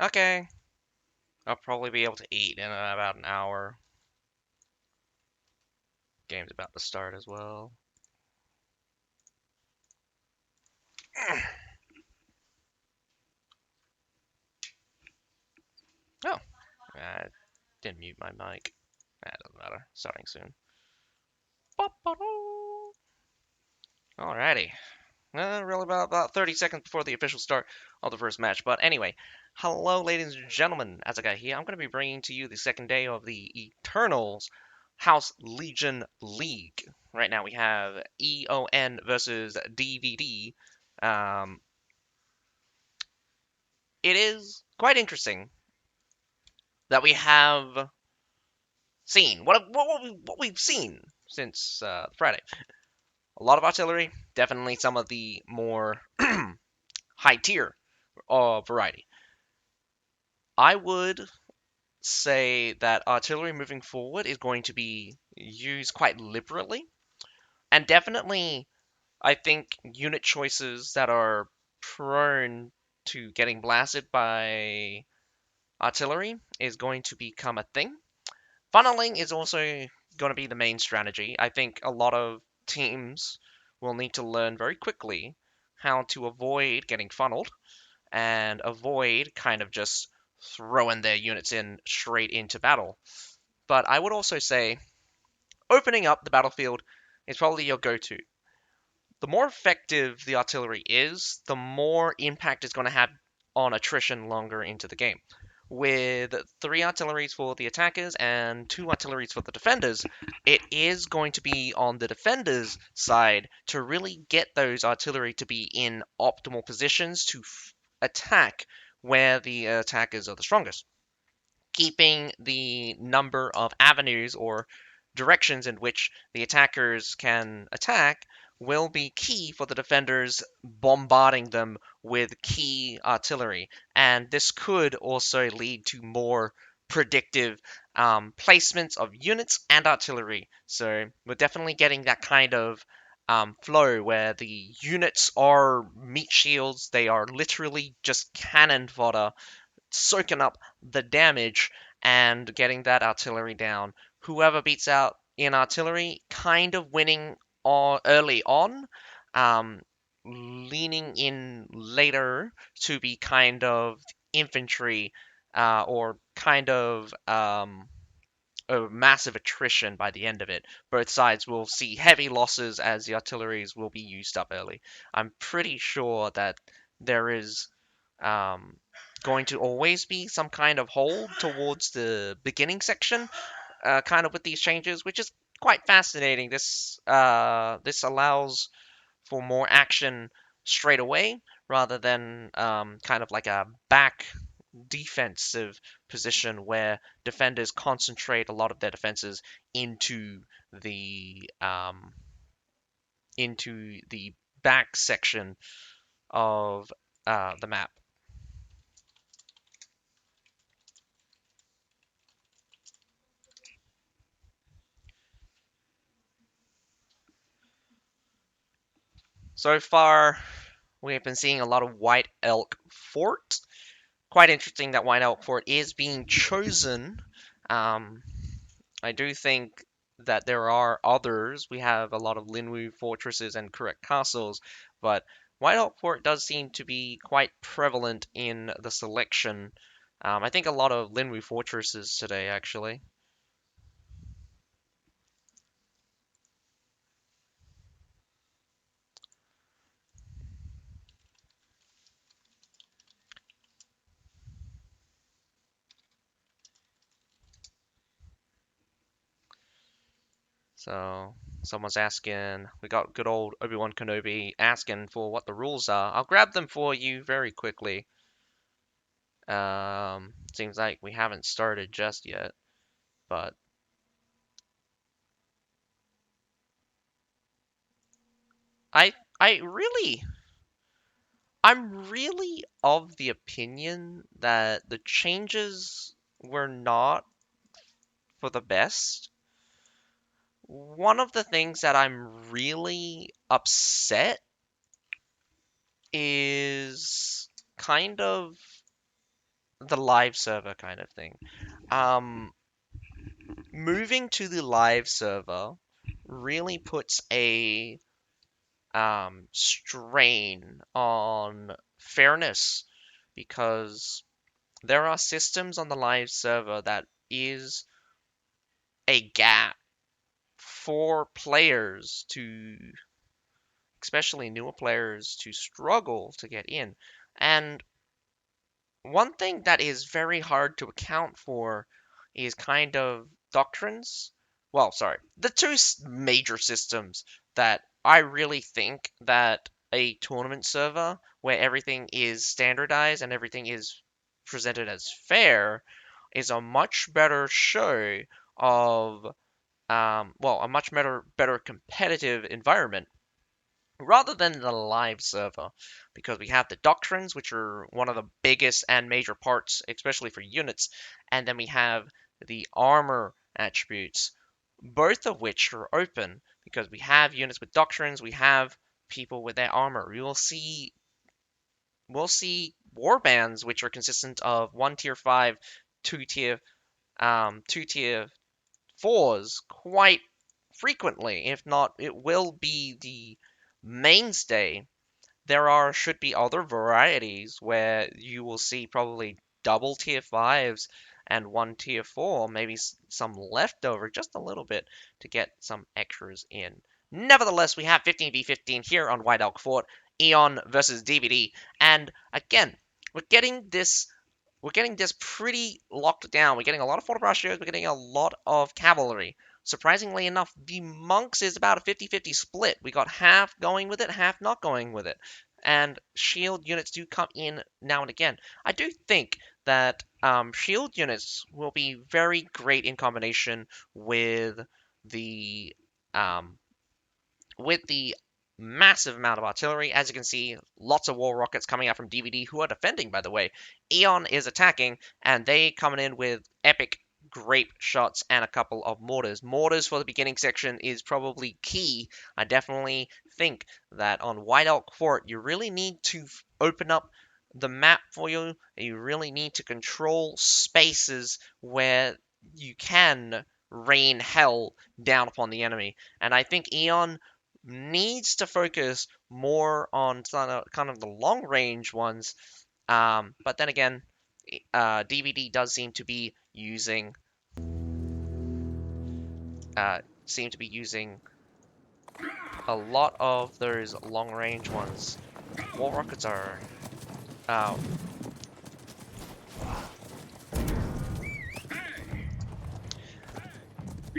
Okay. I'll probably be able to eat in about an hour. Game's about to start as well. Oh, I didn't mute my mic. That doesn't matter. Starting soon. Alrighty. Really about 30 seconds before the official start of the first match. But anyway, hello, ladies and gentlemen. As I got here, I'm going to be bringing to you the second day of the Eternals House Legion League. Right now we have EON versus DVD. Um, it is quite interesting that we have seen what we've seen since Friday. A lot of artillery, definitely some of the more high tier variety. I would say that artillery moving forward is going to be used quite liberally, and definitely I think unit choices that are prone to getting blasted by artillery is going to become a thing. Funneling is also going to be the main strategy. I think a lot of teams will need to learn very quickly how to avoid getting funneled and avoid kind of just throwing their units in straight into battle. But I would also say opening up the battlefield is probably your go-to. The more effective the artillery is, the more impact it's going to have on attrition longer into the game. With three artilleries for the attackers and two artilleries for the defenders, it is going to be on the defenders' side to really get those artillery to be in optimal positions to attack where the attackers are the strongest. Keeping the number of avenues or directions in which the attackers can attack will be key for the defenders bombarding them with key artillery. And this could also lead to more predictive placements of units and artillery. So we're definitely getting that kind of flow where the units are meat shields, they are literally just cannon fodder soaking up the damage and getting that artillery down. Whoever beats out in artillery, kind of winning early on, um, leaning in later to be kind of infantry or kind of a massive attrition by the end of it. Both sides will see heavy losses as the artilleries will be used up early. I'm pretty sure that there is um, going to always be some kind of hold towards the beginning section, kind of with these changes, which is quite fascinating. This allows for more action straight away rather than kind of like a back defensive position where defenders concentrate a lot of their defenses into the um, into the back section of the map. So far, we have been seeing a lot of White Elk Fort. Quite interesting that White Elk Fort is being chosen. Um, I do think that there are others. We have a lot of Linwu fortresses and correct castles, but White Elk Fort does seem to be quite prevalent in the selection. I think a lot of Linwu fortresses today, actually. So someone's asking, we got good old Obi-Wan Kenobi asking for what the rules are. I'll grab them for you very quickly. Seems like we haven't started just yet, but I I really I'm really of the opinion that the changes were not for the best. One of the things that I'm really upset is kind of the live server kind of thing. Um, Moving to the live server really puts a strain on fairness because there are systems on the live server that is a gap for players to, especially newer players, to struggle to get in. And one thing that is very hard to account for is kind of doctrines. Well, sorry, the two major systems that I really think that a tournament server where everything is standardized and everything is presented as fair is a much better show of a much better competitive environment rather than the live server, because we have the doctrines, which are one of the biggest and major parts, especially for units, and then we have the armor attributes, both of which are open because we have units with doctrines, we have people with their armor. We'll see war bands which are consistent of one tier 5, two tier 4s quite frequently. If not, it will be the mainstay. Should be other varieties where you will see probably double tier 5s and one tier 4, maybe some leftover, just a little bit to get some extras in. Nevertheless, we have 15v15 here on White Elk Fort, Eon versus DVD, and again, we're getting this we're getting this pretty locked down. We're getting a lot of fortibraccios, we're getting a lot of cavalry. Surprisingly enough, the monks is about a 50-50 split. We got half going with it, half not going with it. And shield units do come in now and again. I do think that shield units will be very great in combination the um, with the massive amount of artillery. As you can see, lots of war rockets coming out from DVD, who are defending, by the way. Eon is attacking, and they coming in with epic grape shots and a couple of mortars. Mortars for the beginning section is probably key. I definitely think that on White Elk Fort, you really need to open up the map for you. You really need to control spaces where you can rain hell down upon the enemy. And I think Eon needs to focus more on kind of the long range ones. But then again, DVD does seem to be using a lot of those long range ones. War rockets are uh,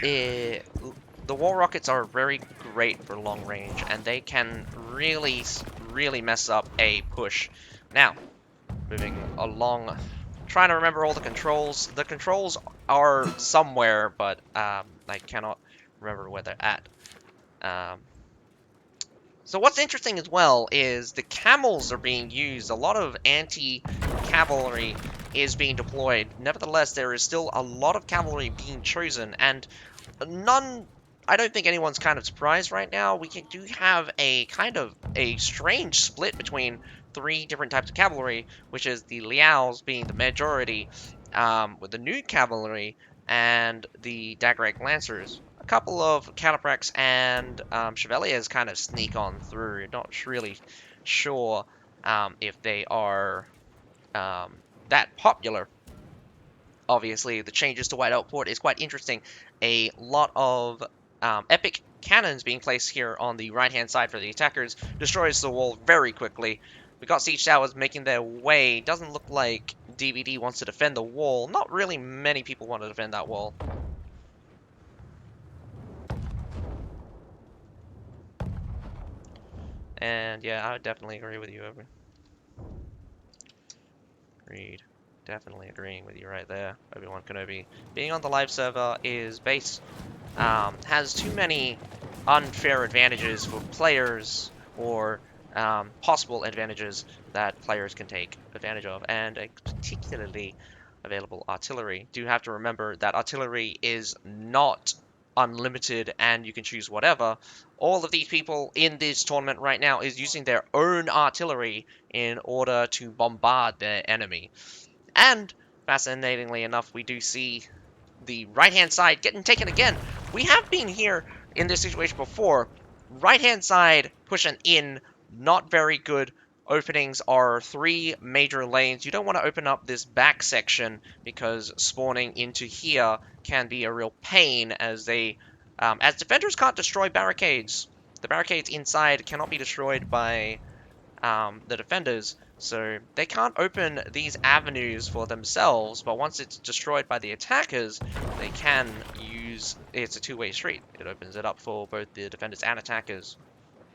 eh, the war rockets are very great for long range, and they can really mess up a push. Now, moving along, trying to remember all the controls. The controls are somewhere, but I cannot remember where they're at. Um, so what's interesting as well is the camels are being used. A lot of anti-cavalry is being deployed. Nevertheless, there is still a lot of cavalry being chosen, and none. I don't think anyone's kind of surprised right now. Do have a kind of a strange split between three different types of cavalry, which is the Liaos being the majority, with the new cavalry and the Daggerack Lancers. A couple of Cataprax and Chevaliers kind of sneak on through. Not really sure if they are that popular. Obviously, the changes to White Elk Fort is quite interesting. A lot of epic cannons being placed here on the right-hand side for the attackers destroys the wall very quickly. We got siege towers making their way. Doesn't look like DVD wants to defend the wall. Not really many people want to defend that wall. And yeah, I would definitely agree with you, Obi. Agreed. Definitely agreeing with you right there, Obi-Wan Kenobi. Being on the live server has too many unfair advantages for players, or possible advantages that players can take advantage of, and particularly available artillery. Do have to remember that artillery is not unlimited and you can choose whatever. All of these people in this tournament right now is using their own artillery in order to bombard their enemy. And, fascinatingly enough, we do see the right-hand side getting taken again. We have been here in this situation before. Right-hand side pushing in, not very good. Openings are 3 major lanes. You don't want to open up this back section because spawning into here can be a real pain as as defenders can't destroy barricades. The barricades inside cannot be destroyed by the defenders, so they can't open these avenues for themselves, but once it's destroyed by the attackers, they can use... It's a two-way street. It opens it up for both the defenders and attackers,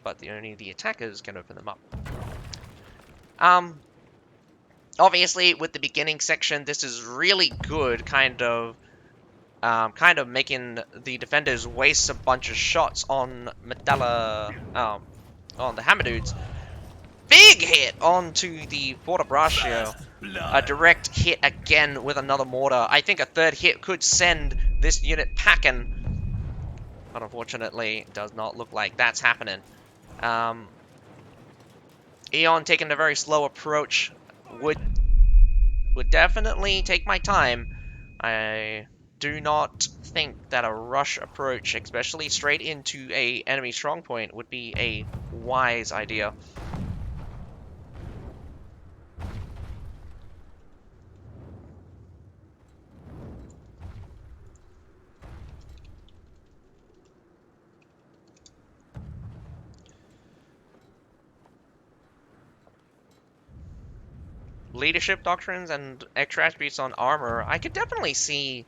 but only the attackers can open them up. Obviously, with the beginning section, this is really good, kind of making the defenders waste a bunch of shots on on the Hammer Dudes. Big hit onto the Fortebraccio. A direct hit again with another mortar. I think a third hit could send this unit packing. But unfortunately, it does not look like that's happening. Eon taking a very slow approach. Would definitely take my time. I do not think that a rush approach, especially straight into a enemy strongpoint, would be a wise idea. Leadership doctrines and extra attributes on armor, I could definitely see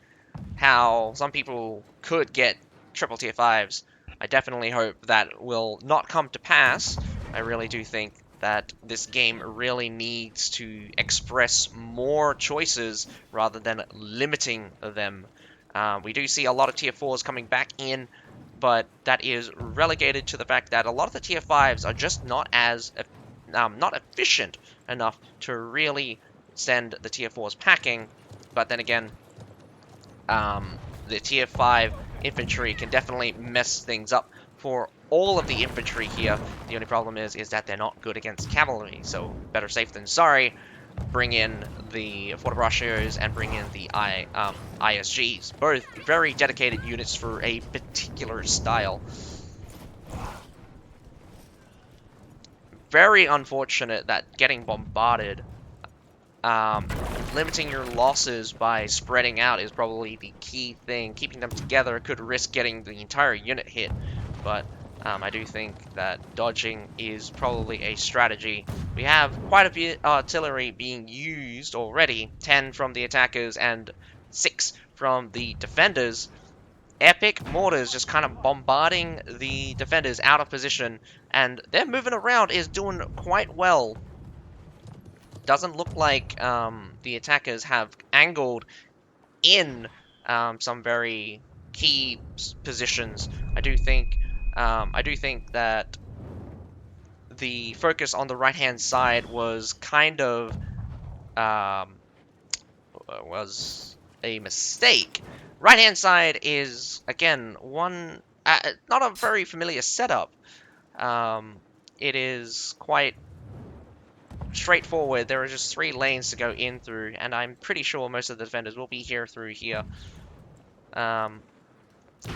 how some people could get triple tier 5s. I definitely hope that will not come to pass. I really do think that this game really needs to express more choices rather than limiting them. We do see a lot of tier 4s coming back in, but that is relegated to the fact that a lot of the tier 5s are just not as not efficient enough to really send the tier 4s packing. But then again, the tier 5 infantry can definitely mess things up for all of the infantry here. The only problem is that they're not good against cavalry, so better safe than sorry. Bring in the Fortebraccios and bring in the ISGs. Both very dedicated units for a particular style. Very unfortunate that getting bombarded, limiting your losses by spreading out is probably the key thing. Keeping them together could risk getting the entire unit hit, but I do think that dodging is probably a strategy. We have quite a bit of artillery being used already, 10 from the attackers and 6 from the defenders. Epic mortars just kind of bombarding the defenders out of position, and their moving around is doing quite well. Doesn't look like the attackers have angled in some very key positions. I do think that the focus on the right-hand side was kind of was a mistake. Right-hand side is, again, one not a very familiar setup. It is quite straightforward. There are just 3 lanes to go in through, and I'm pretty sure most of the defenders will be here through here.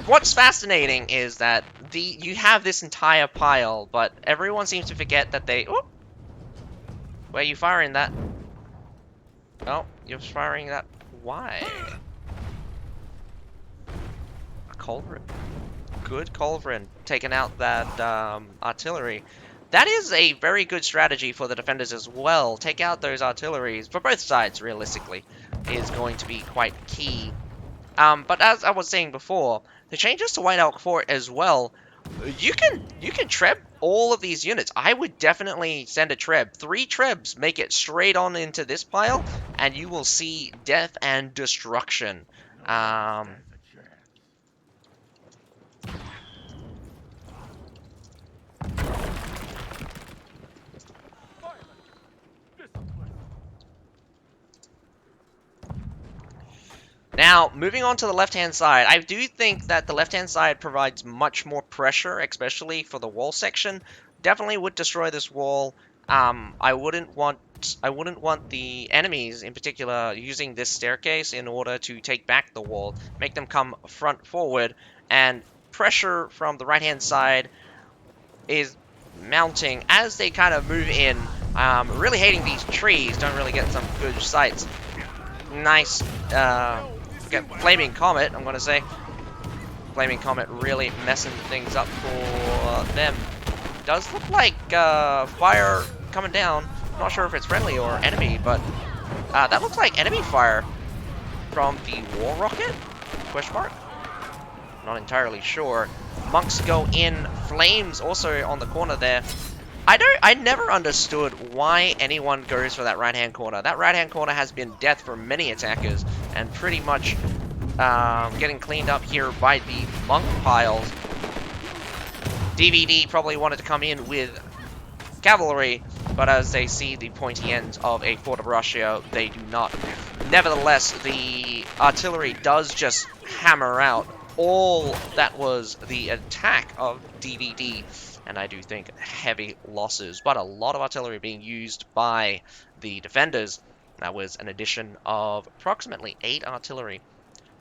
What's fascinating is that you have this entire pile, but everyone seems to forget that they... Oh! Where are you firing that? Oh, you're firing that... Why? A culverin. Good culverin. Taking out that artillery. That is a very good strategy for the defenders as well. Take out those artilleries, for both sides, realistically, is going to be quite key. But as I was saying before, the changes to White Elk Fort as well, you can treb all of these units. I would definitely send a treb. 3 trebs, make it straight on into this pile, and you will see death and destruction. Now, moving on to the left-hand side, I do think that the left-hand side provides much more pressure, especially for the wall section. Definitely would destroy this wall I wouldn't want the enemies in particular using this staircase in order to take back the wall. Make them come front forward, and pressure from the right hand side is mounting as they kind of move in. Really hating these trees. Don't really get some good sights. Nice. Forget Flaming Comet, I'm gonna say. Flaming Comet really messing things up for them. Does look like fire coming down. Not sure if it's friendly or enemy, but that looks like enemy fire from the war rocket? Question mark? Not entirely sure. Monks go in. Flames also on the corner there. I never understood why anyone goes for that right-hand corner. That right-hand corner has been death for many attackers, and pretty much getting cleaned up here by the monk piles. DVD probably wanted to come in with cavalry, but as they see the pointy ends of a Fort of Russia, they do not. Nevertheless, the artillery does just hammer out all that was the attack of DVD, and I do think heavy losses, but a lot of artillery being used by the defenders. That was an addition of approximately 8 artillery.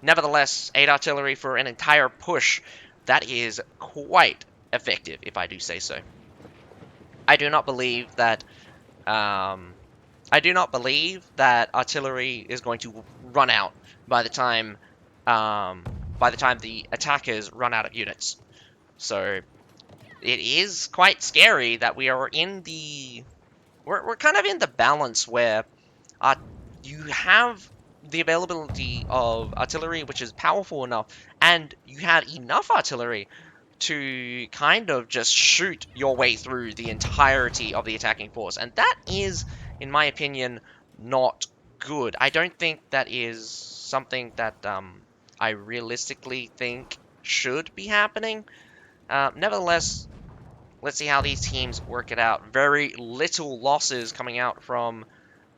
Nevertheless, 8 artillery for an entire push, that is quite effective, if I do say so. I do not believe that artillery is going to run out by the time the attackers run out of units. So it is quite scary that we are in the we're kind of in the balance where you have the availability of artillery, which is powerful enough, and you have enough artillery to kind of just shoot your way through the entirety of the attacking force. And that is, in my opinion, not good. I don't think that is something that I realistically think should be happening. Nevertheless, let's see how these teams work it out. Very little losses coming out from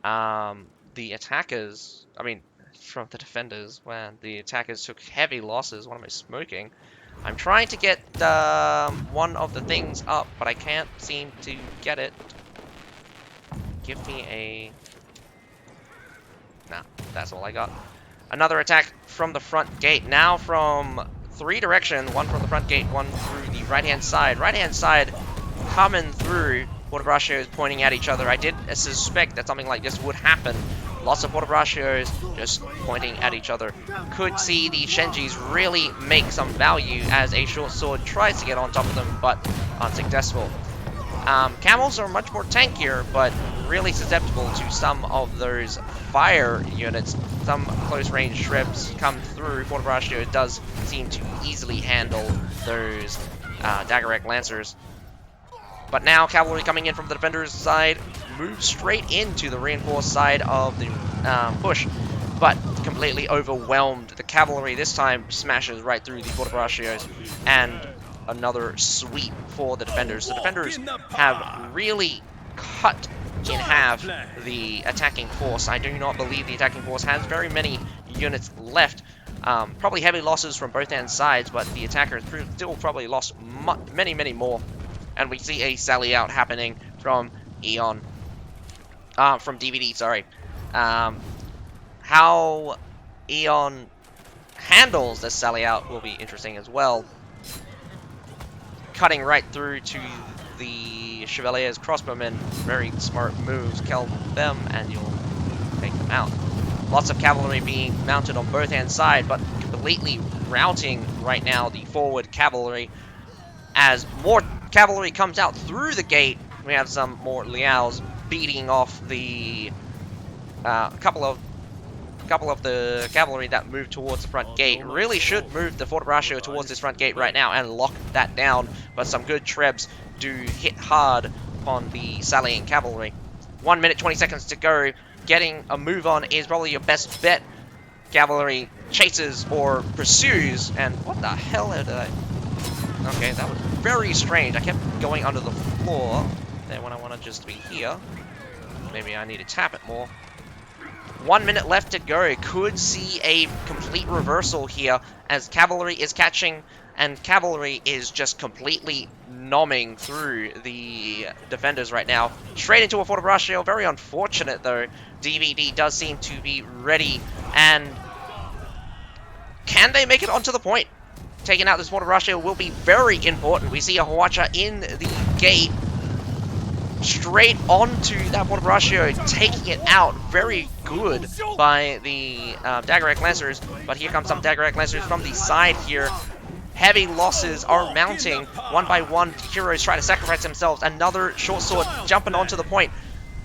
the attackers. I mean, from the defenders, when the attackers took heavy losses. What am I smoking? I'm trying to get one of the things up, but I can't seem to get it. Give me a... Nah, that's all I got. Another attack from the front gate. Now from 3 directions. One from the front gate, one through the right-hand side. Right-hand side coming through. Portabrascios pointing at each other. I did suspect that something like this would happen. Lots of Portabrascios just pointing at each other. Could see the Shenjis really make some value as a short sword tries to get on top of them, but unsuccessful. Camels are much more tankier, but really susceptible to some of those fire units. Some close-range shrubs come through. Portabrascio does seem to easily handle those Daggerek Lancers. But now cavalry coming in from the defenders' side moves straight into the reinforced side of the push, but completely overwhelmed. The cavalry this time smashes right through the Portabrascios, and another sweep for the defenders. The defenders have really cut in half the attacking force. I do not believe the attacking force has very many units left. Probably heavy losses from both end sides, but the attackers still probably lost many, many more. And we see a sally out happening from Eon. From DVD, sorry. How Eon handles this sally out will be interesting as well. Cutting right through to the Chevalier's crossbowmen. Very smart moves. Kill them and you'll take them out. Lots of cavalry being mounted on both hand side, but completely routing right now the forward cavalry. As more cavalry comes out through the gate, we have some more Liaos beating off the couple of the cavalry that move towards the front gate. Really should move the Fortabrascio towards this front gate right now and lock that down, but some good trebs do hit hard upon the sallying cavalry. 1 minute 20 seconds to go. Getting a move on is probably your best bet. Cavalry chases or pursues, and what the hell did I... Okay, that was very strange. I kept going under the floor there when I want to just be here. Maybe I need to tap it more. 1 minute left to go. Could see a complete reversal here as cavalry is catching and cavalry is just completely nomming through the defenders right now. Straight into a Forte. Very unfortunate, though. DVD does seem to be ready, and can they make it onto the point? Taking out this Forte will be very important. We see a Hwacha in the gate, straight onto that Forte, taking it out. Very good by the Daggerrack Lancers, but here comes some Daggerrack Lancers from the side here. Heavy losses are mounting. One by one, heroes try to sacrifice themselves. Another short sword jumping onto the point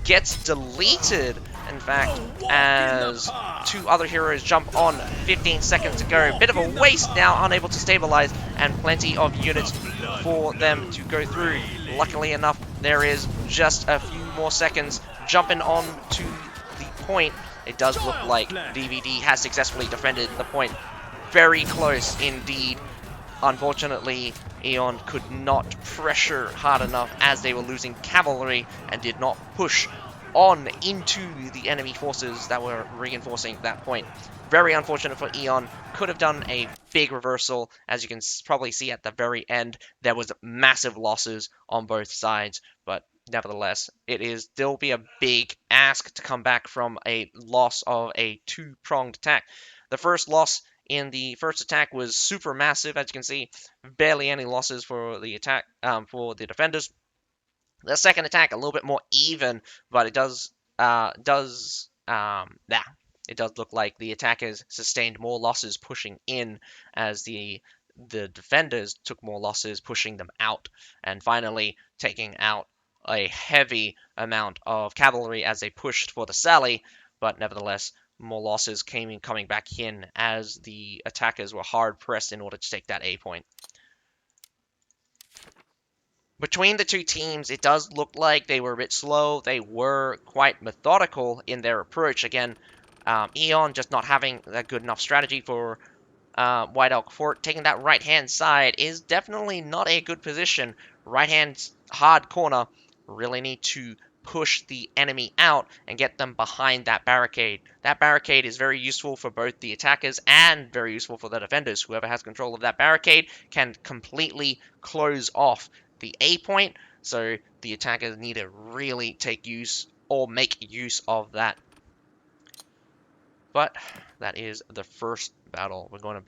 gets deleted, in fact, as two other heroes jump on 15 seconds to go. Bit of a waste now, unable to stabilize, and plenty of units for them to go through. Luckily enough, there is just a few more seconds jumping on to the point. It does look like DVD has successfully defended the point. Very close indeed. Unfortunately, Aeon could not pressure hard enough as they were losing cavalry and did not push on into the enemy forces that were reinforcing that point. Very unfortunate for Aeon. Could have done a big reversal. As you can probably see at the very end, there was massive losses on both sides, but nevertheless, it is still be a big ask to come back from a loss of a two-pronged attack. The first loss in the first attack was super massive, as you can see. Barely any losses for the attack, for the defenders. The second attack a little bit more even, but it does look like the attackers sustained more losses pushing in, as the defenders took more losses pushing them out, and finally taking out a heavy amount of cavalry as they pushed for the sally, but nevertheless, more losses coming back in as the attackers were hard pressed in order to take that A point. Between the two teams, it does look like they were a bit slow. They were quite methodical in their approach. Again, Aeon just not having a good enough strategy for White Elk Fort. Taking that right-hand side is definitely not a good position. Right-hand hard corner. Really need to push the enemy out and get them behind that barricade. That barricade is very useful for both the attackers and very useful for the defenders. Whoever has control of that barricade can completely close off the A point, so the attackers need to really take use or make use of that. But that is the first battle. We're going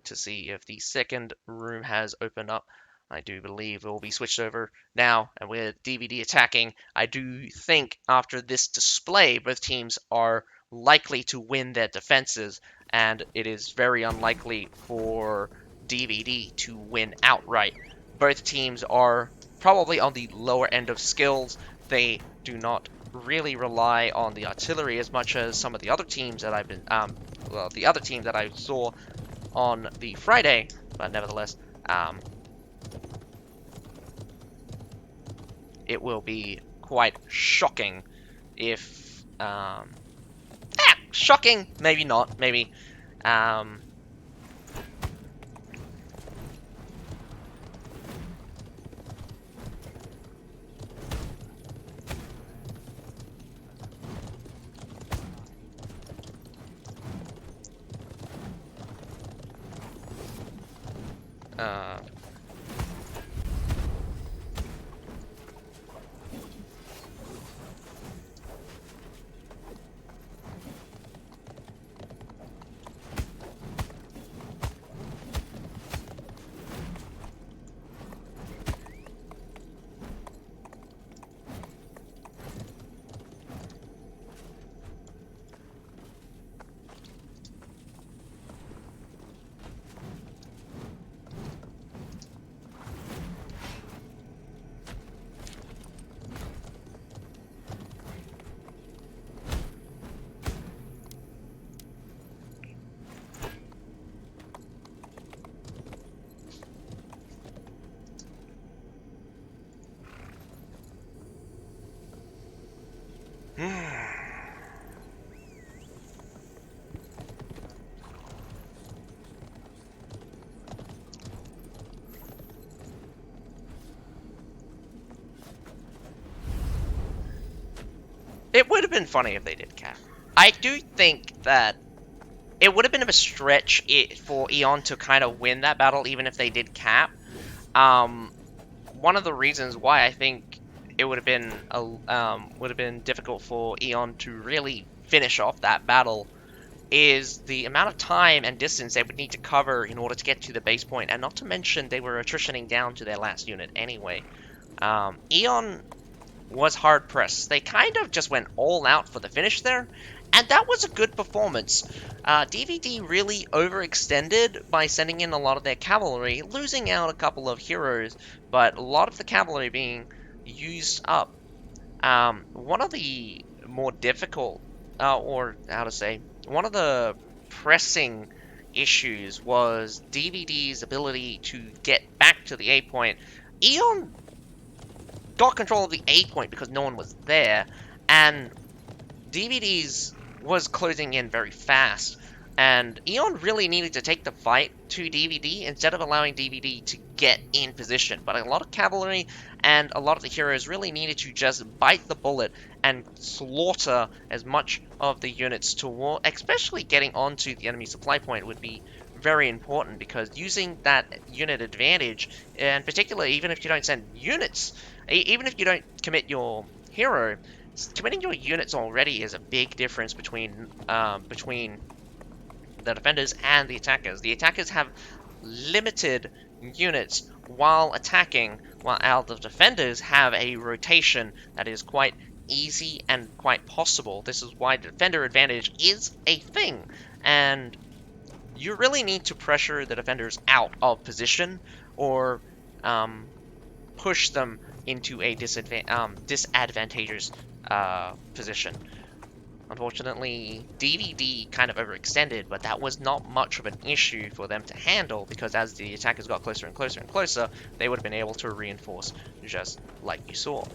to see if the second room has opened up. I do believe it will be switched over now, and with DVD attacking, I do think after this display, both teams are likely to win their defenses, and it is very unlikely for DVD to win outright. Both teams are probably on the lower end of skills. They do not really rely on the artillery as much as some of the other teams that the other team that I saw on the Friday, but nevertheless, it will be quite shocking if, shocking, maybe not, maybe, it would have been funny if they did cap. I do think that it would have been a stretch for Aeon to kind of win that battle, even if they did cap. Um, One of the reasons why I think it would have been difficult for Eon to really finish off that battle is the amount of time and distance they would need to cover in order to get to the base point, and not to mention they were attritioning down to their last unit anyway. Eon was hard pressed. They kind of just went all out for the finish there, and that was a good performance. DVD really overextended by sending in a lot of their cavalry, losing out a couple of heroes, but a lot of the cavalry being used up. One of the more difficult, or how to say, one of the pressing issues was DVD's ability to get back to the A point. Eon got control of the A point because no one was there, and DVD's was closing in very fast, and Eon really needed to take the fight to DVD instead of allowing DVD to get in position. But a lot of cavalry and a lot of the heroes really needed to just bite the bullet and slaughter as much of the units toward, especially getting onto the enemy supply point would be very important because using that unit advantage, and particularly even if you don't send units, even if you don't commit your hero, committing your units already is a big difference between the defenders and the attackers. The attackers have limited units while attacking, while the defenders have a rotation that is quite easy and quite possible. This is why defender advantage is a thing, and you really need to pressure the defenders out of position or um, push them into a disadvantageous position. Unfortunately, DVD kind of overextended, but that was not much of an issue for them to handle because as the attackers got closer and closer and closer, they would have been able to reinforce just like you saw.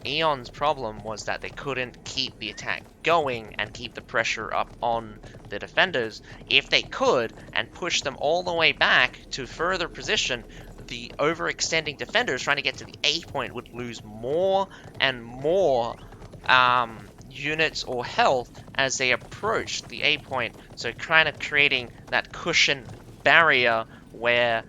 Eon's problem was that they couldn't keep the attack going and keep the pressure up on the defenders. If they could and push them all the way back to further position, the overextending defenders trying to get to the A point would lose more and more units or health as they approach the A point. So kind of creating that cushion barrier where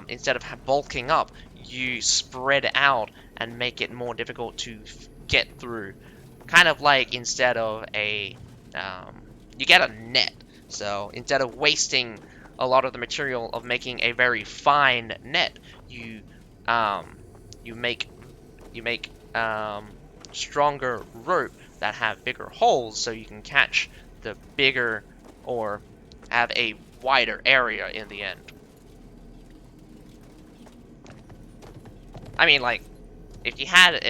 instead of bulking up, you spread out and make it more difficult to get through. Kind of like instead of you get a net. So instead of wasting a lot of the material of making a very fine net, you um, you make you make stronger rope that have bigger holes so you can catch the bigger or have a wider area in the end. I mean, like, if you had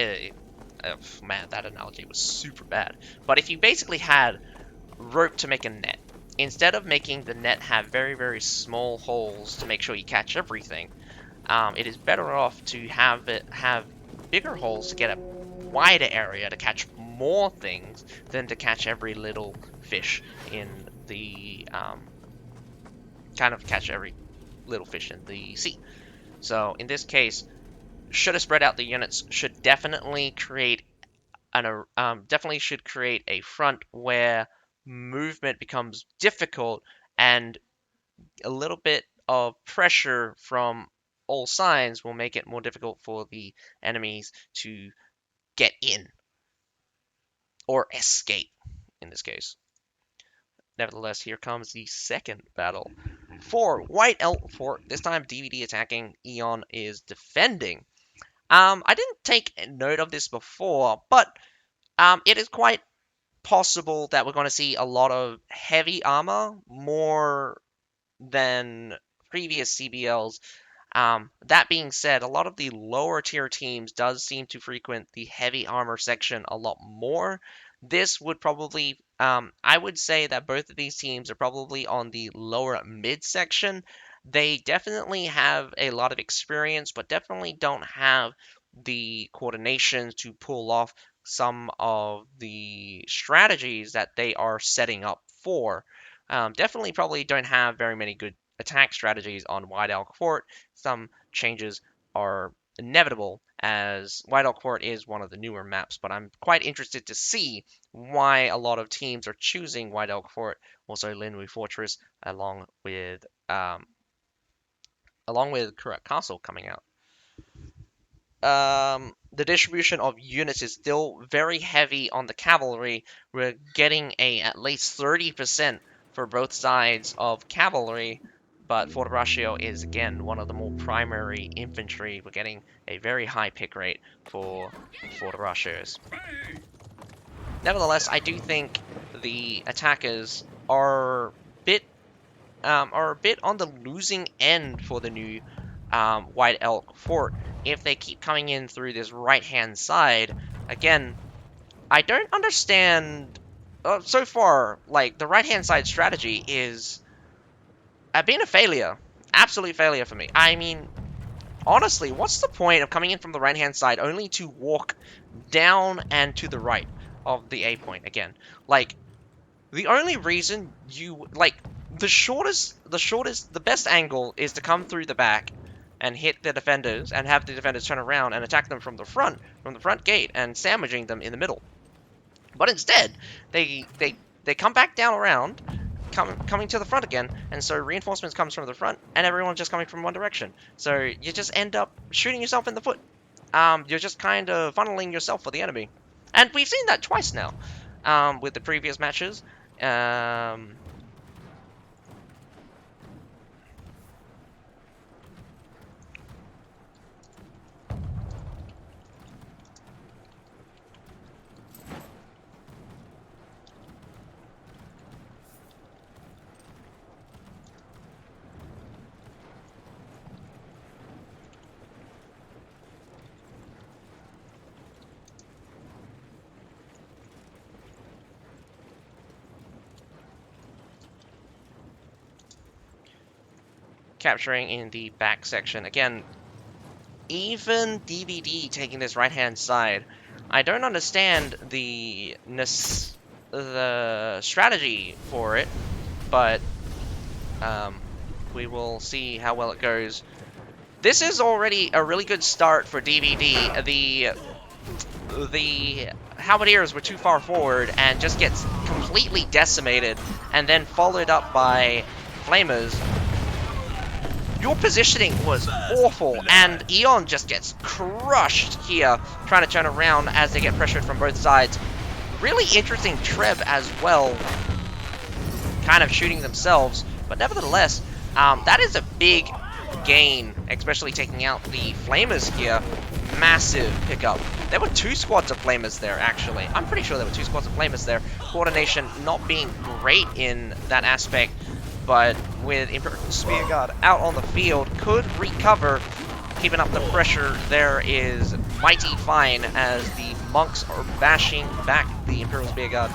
man, that analogy was super bad. But if you basically had rope to make a net, instead of making the net have very, very small holes to make sure you catch everything, it is better off to have it have bigger holes to get a wider area to catch more things than to catch every little fish in the kind of catch every little fish in the sea. So in this case, should have spread out the units, should definitely create definitely should create a front where movement becomes difficult and a little bit of pressure from all sides will make it more difficult for the enemies to get in or escape in this case. Nevertheless, here comes the second battle. For White Elk Fort, this time DVD attacking, Eon is defending. I didn't take note of this before, but it is quite possible that we're going to see a lot of heavy armor more than previous CBLs. That being said, a lot of the lower tier teams does seem to frequent the heavy armor section a lot more. This would probably, I would say that both of these teams are probably on the lower mid section. They definitely have a lot of experience, but definitely don't have the coordination to pull off some of the strategies that they are setting up for. Definitely probably don't have very many good attack strategies on White Elk Fort. Some changes are inevitable as White Elk Fort is one of the newer maps, but I'm quite interested to see why a lot of teams are choosing White Elk Fort, also Linwy Fortress, along with along with Kurat Castle coming out. The distribution of units is still very heavy on the cavalry. We're getting at least 30% for both sides of cavalry, but Fort Braccio is again one of the more primary infantry. We're getting a very high pick rate for Fort Braccios. Nevertheless, I do think the attackers are a bit on the losing end for the new White Elk Fort. If they keep coming in through this right-hand side, again, I don't understand. So far, like, the right-hand side strategy is been a failure. Absolute failure for me. I mean, honestly, what's the point of coming in from the right-hand side only to walk down and to the right of the A point again? Like, the only reason you, like, the best angle is to come through the back and hit the defenders and have the defenders turn around and attack them from the front gate and sandwiching them in the middle. But instead, they come back down around, coming to the front again, and so reinforcements comes from the front, and everyone's just coming from one direction. So you just end up shooting yourself in the foot. You're just kind of funneling yourself for the enemy. And we've seen that twice now, with the previous matches. Capturing in the back section. Again, even DVD taking this right-hand side. I don't understand the strategy for it, but we will see how well it goes. This is already a really good start for DVD. The Halberdiers were too far forward and just gets completely decimated, and then followed up by Flamers. Your positioning was awful, and Eon just gets crushed here, trying to turn around as they get pressured from both sides. Really interesting Treb as well, kind of shooting themselves, but nevertheless, that is a big gain, especially taking out the Flamers here. Massive pickup. There were 2 squads of Flamers there, actually. I'm pretty sure there were 2 squads of Flamers there. Coordination not being great in that aspect, but with Imperial Spearguard out on the field, could recover, keeping up the pressure. There is mighty fine as the monks are bashing back the Imperial Spearguard.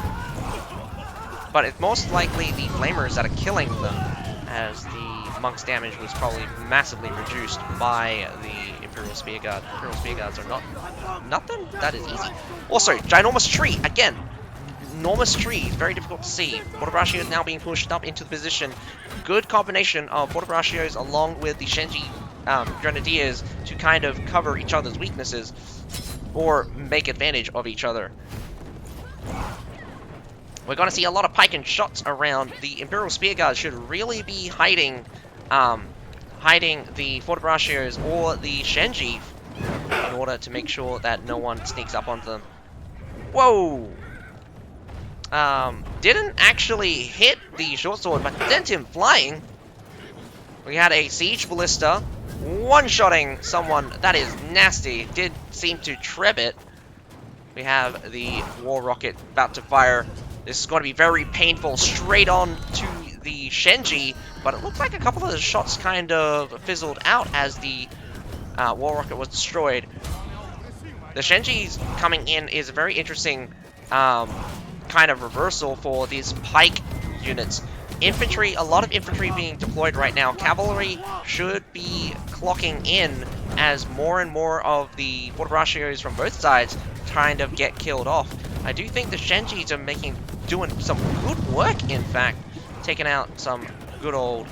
But it's most likely the Flamers that are killing them, as the monks' damage was probably massively reduced by the Imperial Spearguard. Imperial Spearguards are not nothing. That is easy. Also, ginormous tree again. Enormous tree, very difficult to see. Fort Braccio is now being pushed up into the position. Good combination of Fort Braccios along with the Shenji Grenadiers to kind of cover each other's weaknesses or make advantage of each other. We're going to see a lot of pike and shots around. The Imperial Spearguards should really be hiding the Fort Braccios or the Shenji in order to make sure that no one sneaks up onto them. Whoa! Didn't actually hit the short sword, but sent him flying. We had a siege ballista one-shotting someone. That is nasty. Did seem to treb it. We have the war rocket about to fire. This is going to be very painful. Straight on to the Shenji, but it looks like a couple of the shots kind of fizzled out as the war rocket was destroyed. The Shenji's coming in is a very interesting kind of reversal for these pike units. Infantry, a lot of infantry being deployed right now. Cavalry should be clocking in as more and more of the Fort Braccios from both sides kind of get killed off. I do think the Shenjis are doing some good work, in fact, taking out some good old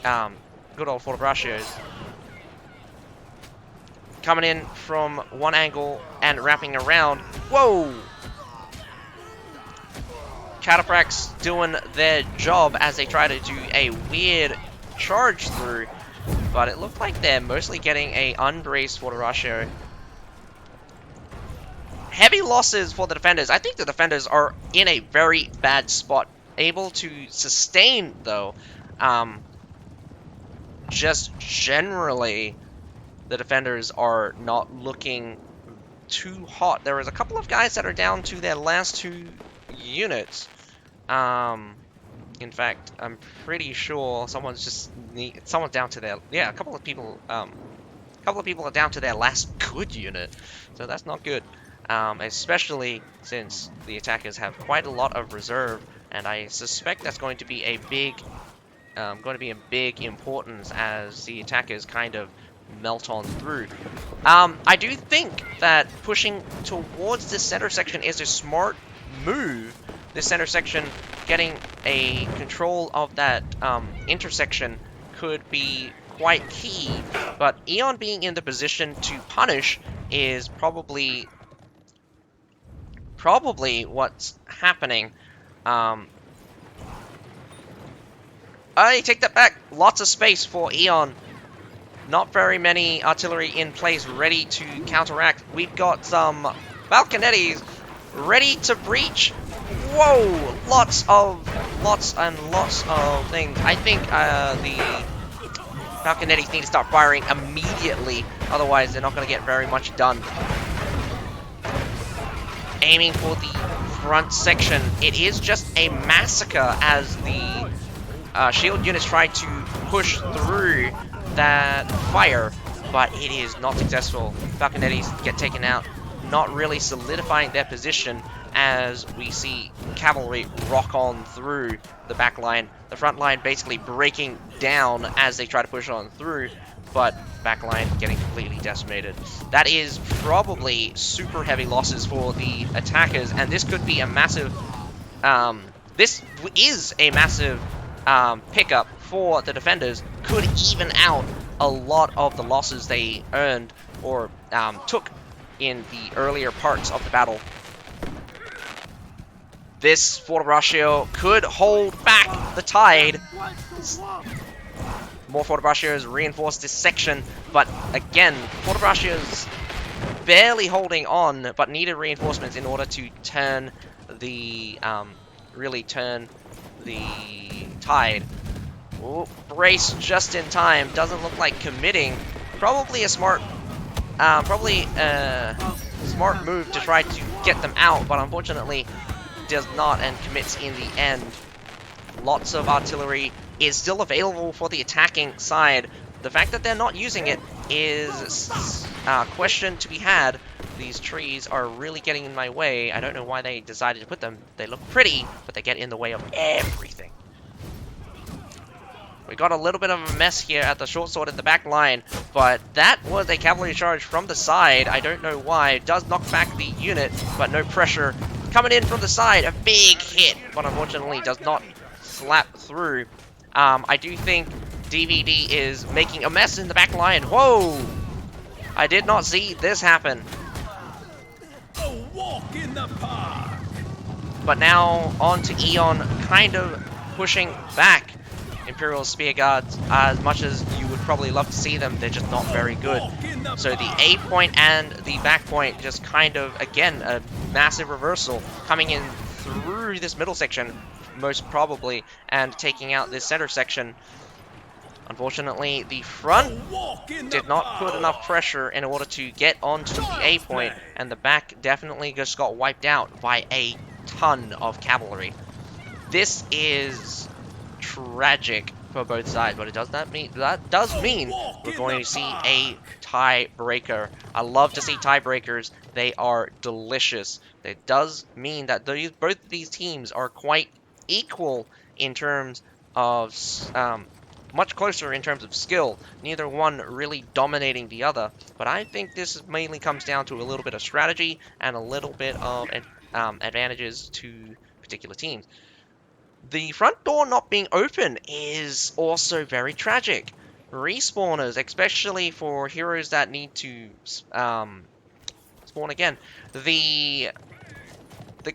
Fort Braccios. Coming in from one angle and wrapping around. Whoa! Cataphracts doing their job as they try to do a weird charge through. but it looked like they're mostly getting a unbraced for the Ratio. Heavy losses for the defenders. I think the defenders are in a very bad spot. Able to sustain, though. Just generally, the defenders are not looking too hot. There is a couple of guys that are down to their last 2 units. In fact, I'm pretty sure someone's down to their, yeah, a couple of people are down to their last good unit, so that's not good. Especially since the attackers have quite a lot of reserve, and I suspect that's going to be a big importance as the attackers kind of melt on through. I do think that pushing towards the center section is a smart move. The center section, getting a control of that intersection could be quite key, but Eon being in the position to punish is probably what's happening. I take that back. Lots of space for Eon. Not very many artillery in place ready to counteract. We've got some Falconettis ready to breach. Whoa! Lots and lots of things. I think the Falconettis need to start firing immediately. Otherwise, they're not going to get very much done. Aiming for the front section. It is just a massacre as the shield units try to push through that fire, but it is not successful. Falconettis get taken out, not really solidifying their position as we see cavalry rock on through the back line. The front line basically breaking down as they try to push on through, but back line getting completely decimated. That is probably super heavy losses for the attackers, and this could be a massive pickup for the defenders. Could even out a lot of the losses they earned or took in the earlier parts of the battle. This Fort Ratio could hold back the tide. More Fort Ratios reinforce this section, but again, Fort Ratio's barely holding on, but needed reinforcements in order to turn the really turn the tide. Ooh, brace just in time. Doesn't look like committing. Probably a smart move to try to get them out, but unfortunately does not and commits in the end. Lots of artillery is still available for the attacking side. The fact that they're not using it is a question to be had. These trees are really getting in my way. I don't know why they decided to put them. They look pretty, but they get in the way of everything. We got a little bit of a mess here at the short sword at the back line, but that was a cavalry charge from the side. I don't know why. It does knock back the unit, but no pressure. Coming in from the side, a big hit, but unfortunately does not slap through. I do think DVD is making a mess in the back line. Whoa! I did not see this happen. A walk in the park. But now on to Eon, kind of pushing back. Imperial Spear Guards, as much as you would probably love to see them, they're just not very good. So the A point and the back point just kind of, again, a massive reversal coming in through this middle section, most probably, and taking out this center section. Unfortunately, the front did not put enough pressure in order to get onto the A point, and the back definitely just got wiped out by a ton of cavalry. This is tragic for both sides, but that does mean we're going to see a tiebreaker. I love to see tiebreakers. They are delicious. It does mean that both of these teams are quite equal in terms of much closer in terms of skill, neither one really dominating the other, but I think this mainly comes down to a little bit of strategy and a little bit of advantages to particular teams. The front door not being open is also very tragic. Respawners, especially for heroes that need to spawn again. The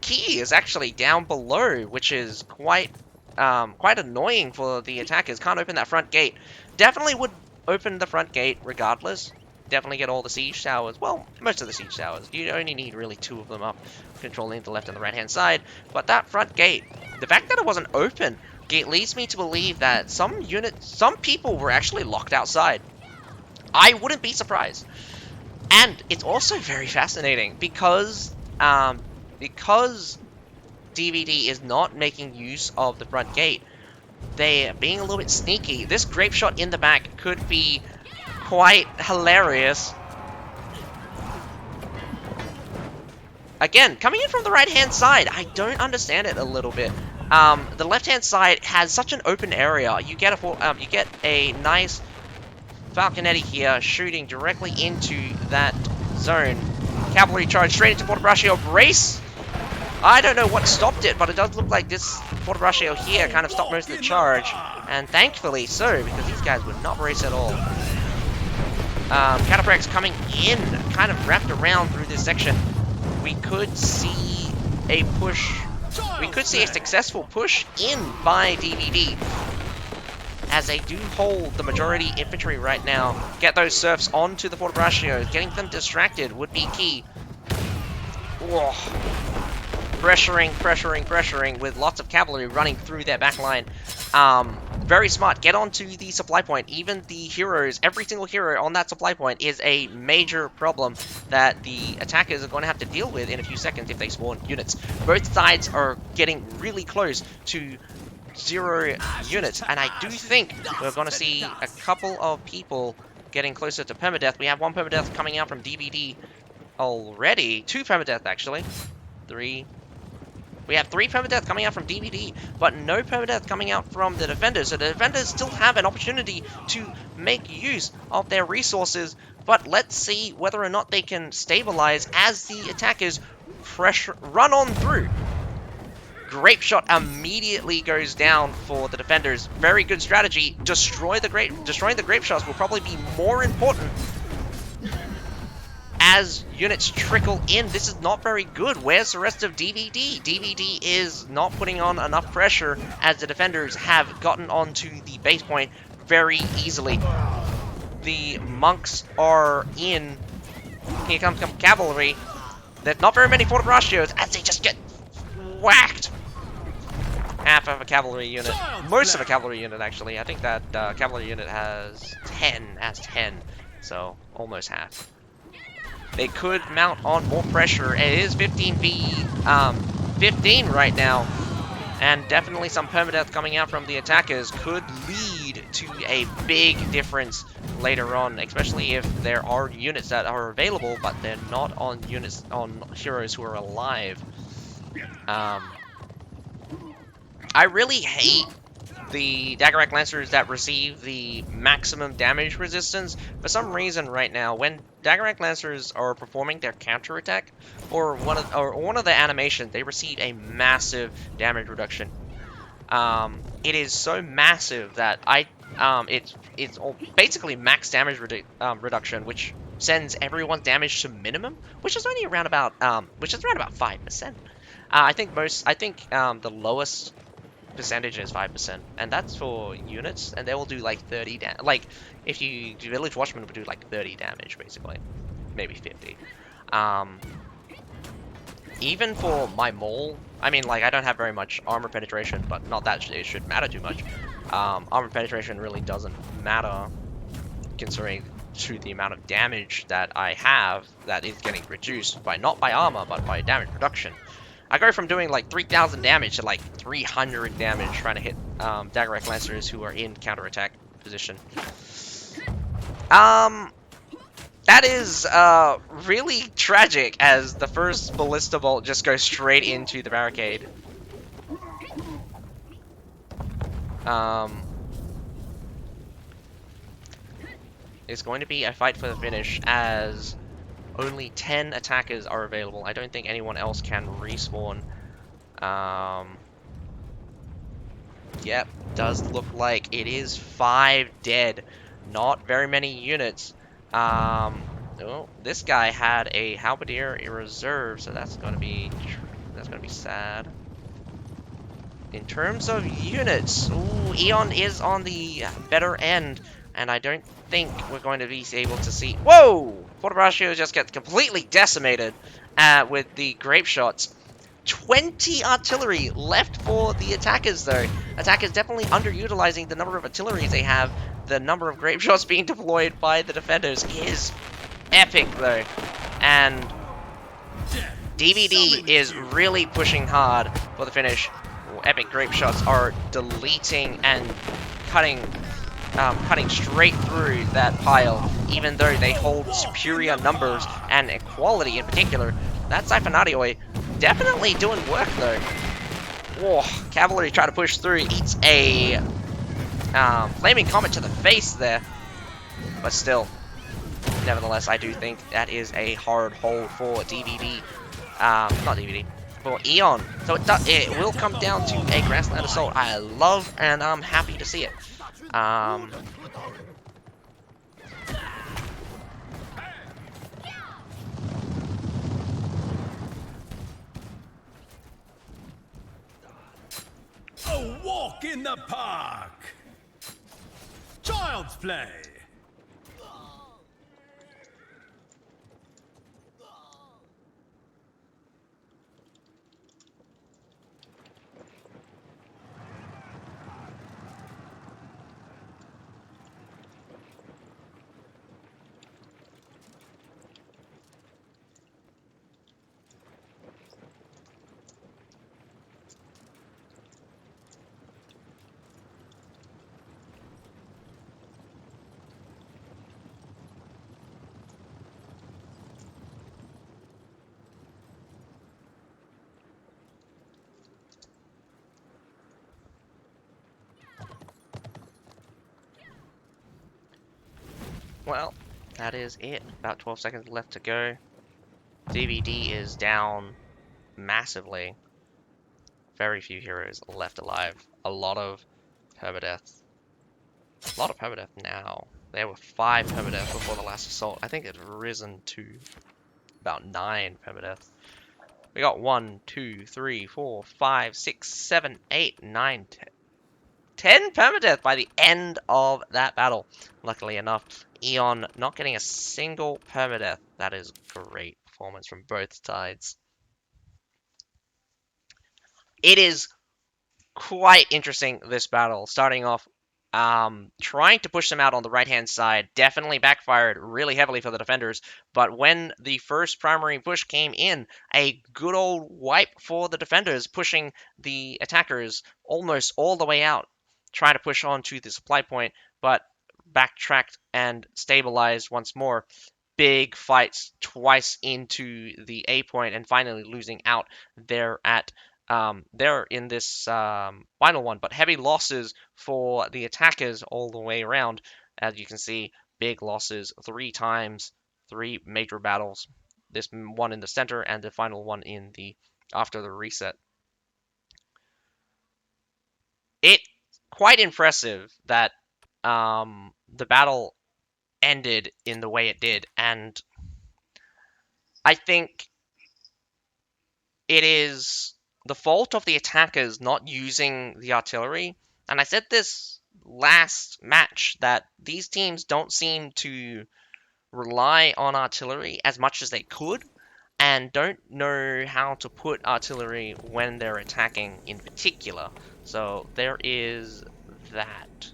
key is actually down below, which is quite annoying for the attackers. Can't open that front gate. Definitely would open the front gate regardless. Definitely get all the siege towers. Well, most of the siege towers. You only need really 2 of them up, controlling the left and the right-hand side. But that front gate, the fact that it wasn't open, it leads me to believe that some people were actually locked outside. I wouldn't be surprised. And it's also very fascinating because DVD is not making use of the front gate. They're being a little bit sneaky. This grape shot in the back could be quite hilarious. Again, coming in from the right-hand side, I don't understand it a little bit. The left-hand side has such an open area. You get a nice Falconetti here shooting directly into that zone. Cavalry charge straight into Fortebraccio. Brace! I don't know what stopped it, but it does look like this Fortebraccio here kind of stopped most of the charge. And thankfully so, because these guys would not brace at all. Cataphrax coming in, kind of wrapped around through this section. We could see a push. We could see a successful push in by DVD. As they do hold the majority infantry right now. Get those serfs onto the Fortebraccio. Getting them distracted would be key. Whoa. Pressuring with lots of cavalry running through their backline. Very smart. Get onto the supply point. Even the heroes, every single hero on that supply point is a major problem that the attackers are going to have to deal with in a few seconds if they spawn units. Both sides are getting really close to 0 units, and I do think we're going to see a couple of people getting closer to permadeath. We have 1 permadeath coming out from DVD already. 2 permadeath, actually. 3. We have 3 permadeath coming out from DVD, but no permadeath coming out from the defenders. So the defenders still have an opportunity to make use of their resources, but let's see whether or not they can stabilize as the attackers run on through. Grape shot immediately goes down for the defenders. Very good strategy. Destroying the grape shots will probably be more important as units trickle in. This is not very good. Where's the rest of DVD? DVD is not putting on enough pressure as the defenders have gotten onto the base point very easily. The monks are in. Here comes cavalry. There's not very many Fortebraccios as they just get whacked. Half of a cavalry unit. Most of a cavalry unit, actually. I think that cavalry unit has 10. So, almost half. They could mount on more pressure. It is 15v15 right now. And definitely some permadeath coming out from the attackers could lead to a big difference later on, especially if there are units that are available, but they're not on heroes who are alive. I really hate the Daggerack Lancers that receive the maximum damage resistance. For some reason right now, when Daggerack Lancers are performing their counterattack, or one of the animations, they receive a massive damage reduction. It is so massive that it's basically max damage reduction, which sends everyone's damage to minimum, which is only around about 5%. I think the lowest percentage is 5%, and that's for units, and they will do like 30 damage. Like, if you do Village Watchman, would do like 30 damage, basically. Maybe 50. Even for my mole, I mean, like, I don't have very much armor penetration, but not that it should matter too much. Armor penetration really doesn't matter, considering to the amount of damage that I have that is getting reduced by, not by armor, but by damage reduction. I go from doing like 3,000 damage to like 300 damage trying to hit Daggerack Lancers who are in counterattack position. That is really tragic as the first ballista bolt just goes straight into the barricade. It's going to be a fight for the finish as only 10 attackers are available. I don't think anyone else can respawn. Yep, does look like it is 5 dead. Not very many units. Oh, this guy had a halberdier in reserve, so that's gonna be sad. In terms of units, ooh, Eon is on the better end, and I don't think we're going to be able to see... Whoa! Fortebraccio just gets completely decimated with the grape shots. 20 artillery left for the attackers, though. Attackers definitely underutilizing the number of artilleries they have. The number of grape shots being deployed by the defenders is epic, though. And DVD is really pushing hard for the finish. Epic grape shots are deleting and cutting straight through that pile, even though they hold superior numbers and equality in particular. That Siphonatioi definitely doing work, though. Oh, Cavalry try to push through, eats a Flaming Comet to the face there. But still, nevertheless, I do think that is a hard hold for DVD. Not DVD. For Eon. So it will come down to a Grassland Assault. I love and I'm happy to see it. A walk in the park. Child's play. Well, that is it. About 12 seconds left to go. DVD is down massively. Very few heroes left alive. A lot of permadeath. A lot of permadeath now. There were 5 permadeath before the last assault. I think it's risen to about 9 permadeath. We got 1, 2, 3, 4, 5, 6, 7, 8, 9, 10 permadeath by the end of that battle. Luckily enough, Eon not getting a single permadeath. That is great performance from both sides. It is quite interesting, this battle. Starting off, trying to push them out on the right-hand side. Definitely backfired really heavily for the defenders. But when the first primary push came in, a good old wipe for the defenders, pushing the attackers almost all the way out. Trying to push on to the supply point, but backtracked and stabilized once more. Big fights twice into the A point and finally losing out there at there in this final one, but heavy losses for the attackers all the way around. As you can see, big losses 3 times, 3 major battles. This one in the center and the final one in the after the reset. It quite impressive that the battle ended in the way it did, and I think it is the fault of the attackers not using the artillery. And I said this last match that these teams don't seem to rely on artillery as much as they could, and don't know how to put artillery when they're attacking in particular. So there is that.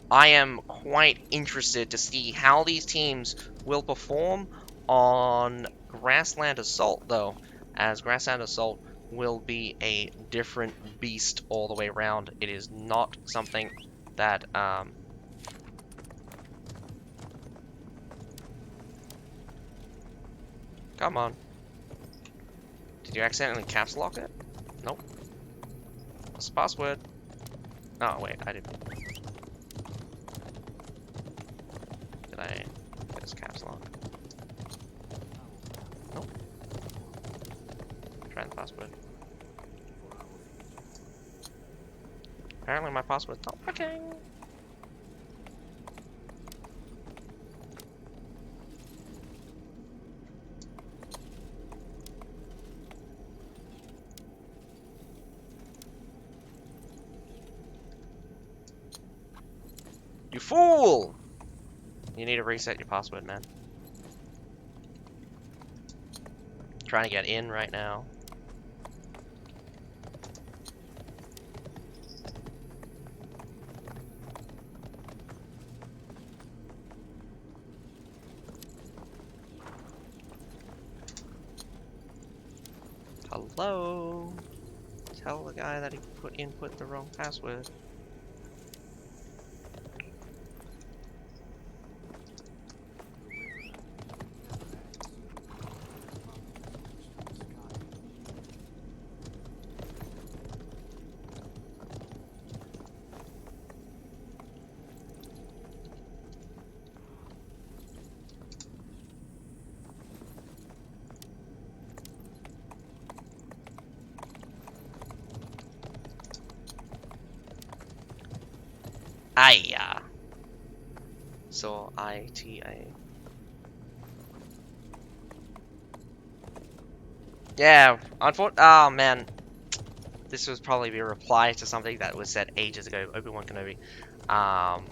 I am quite interested to see how these teams will perform on Grassland Assault, though, as Grassland Assault will be a different beast all the way around. It is not something that, come on. Did you accidentally caps lock it? Nope. What's the password? Oh, wait, I didn't. Did I get his caps lock? Nope. Try the password. Apparently my password's not working. You fool! You need to reset your password, man. Trying to get in right now. Hello? Tell the guy that he input the wrong password. Aya. So ITA. Yeah, oh man. This was probably be a reply to something that was said ages ago, Obi-Wan Kenobi. Um,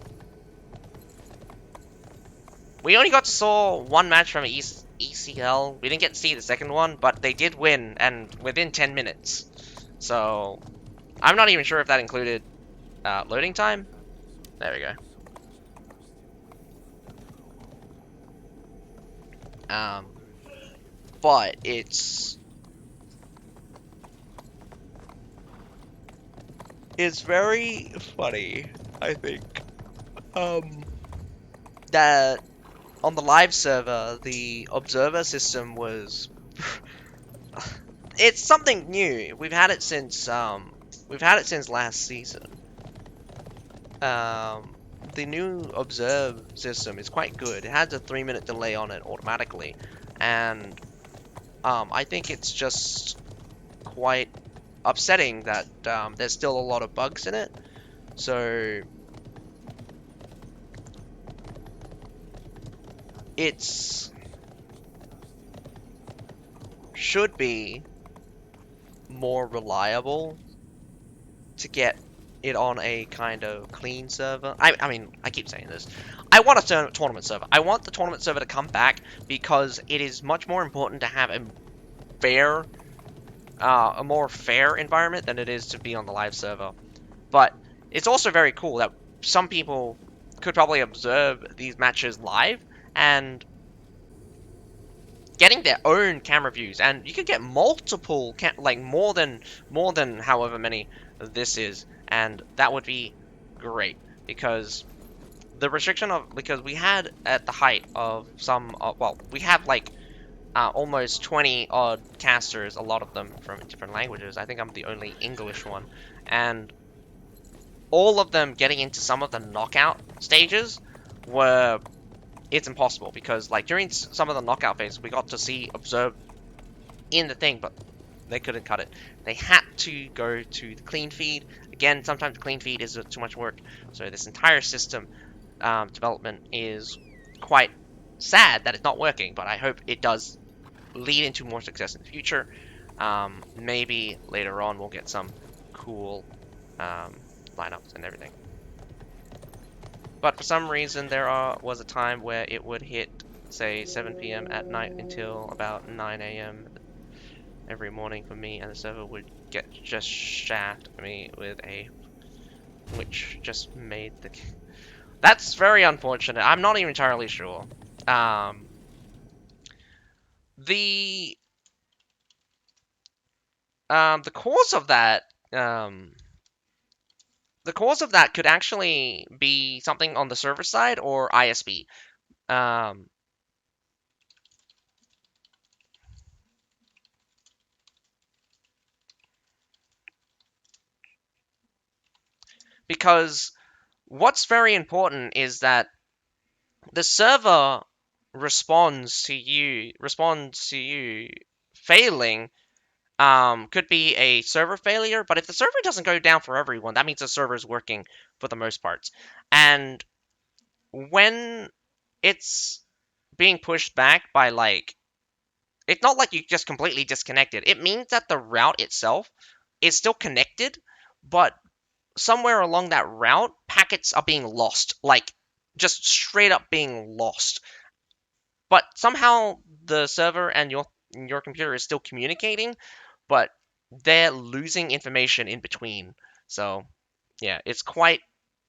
we only got to saw one match from ECL. We didn't get to see the second one, but they did win, and within 10 minutes. So, I'm not even sure if that included loading time. There we go. Um, but it's very funny, I think. That on the live server, the observer system was it's something new. We've had it since last season. The new observe system is quite good. It has a 3-minute delay on it automatically, and I think it's just quite upsetting that there's still a lot of bugs in it. So it's should be more reliable to get it on a kind of clean server. I mean, I keep saying this. I want a tournament server. I want the tournament server to come back because it is much more important to have fair, a more fair environment than it is to be on the live server. But it's also very cool that some people could probably observe these matches live and getting their own camera views, and you could get multiple like more than however many this is, and that would be great because the restriction of because we had at the height of some well, we have like almost 20 odd casters, a lot of them from different languages. I think I'm the only English one, and all of them getting into some of the knockout stages were it's impossible because like during some of the knockout phases we got to see observe in the thing, but they couldn't cut it. They had to go to the clean feed. Again, sometimes the clean feed is too much work, so this entire system development is quite sad that it's not working, but I hope it does lead into more success in the future. Maybe later on we'll get some cool lineups and everything. But for some reason was a time where it would hit, say, 7 p.m. at night until about 9 a.m. every morning for me, and the server would just shaft me with a, which just made the. That's very unfortunate. I'm not even entirely sure. The the cause of that the cause of that could actually be something on the server side or ISP. Um, because what's very important is that the server responds to you failing. Could be a server failure, but if the server doesn't go down for everyone, that means the server is working for the most parts. And when it's being pushed back by like, it's not like you just completely disconnected. It means that the route itself is still connected, but somewhere along that route, packets are being lost, like just straight up being lost. But somehow the server and your computer is still communicating, but they're losing information in between. So yeah, it's quite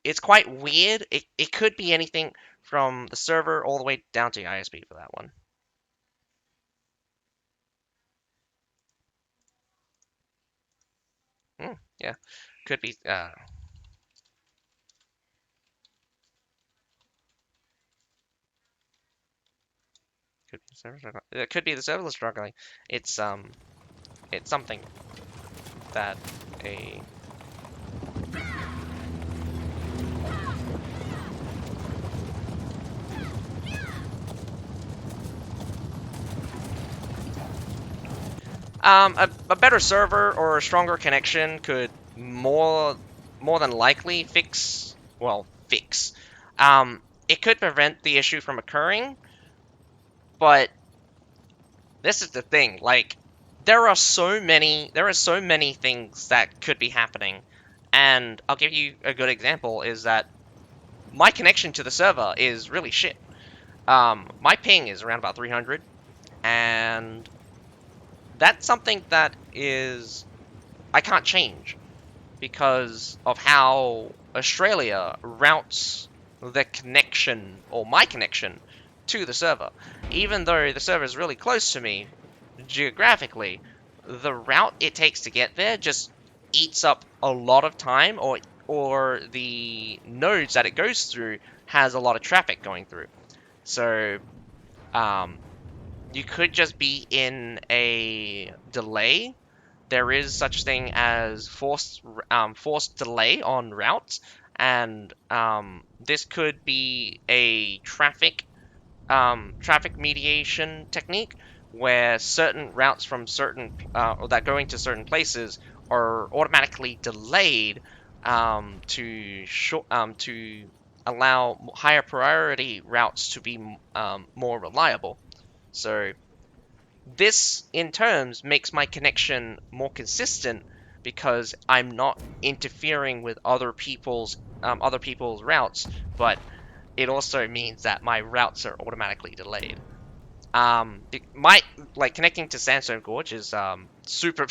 weird. It could be anything from the server all the way down to ISP for that one. Yeah, could be could be the server struggling. It could be the server struggling. It's it's something that a a better server or a stronger connection could more than likely fix. It could prevent the issue from occurring, but this is the thing. Like, there are so many things that could be happening, and I'll give you a good example. Is that my connection to the server is really shit. My ping is around about 300, and that's something that is I can't change because of how Australia routes the connection or my connection to the server. Even though the server is really close to me geographically, the route it takes to get there just eats up a lot of time, or the nodes that it goes through has a lot of traffic going through. So um, you could just be in a delay. There is such thing as forced delay on routes, and this could be a traffic mediation technique where certain routes from certain or that going to certain places are automatically delayed to allow higher priority routes to be more reliable. So this, in terms, makes my connection more consistent because I'm not interfering with other people's routes, but it also means that my routes are automatically delayed. My like connecting to Sandstone Gorge is super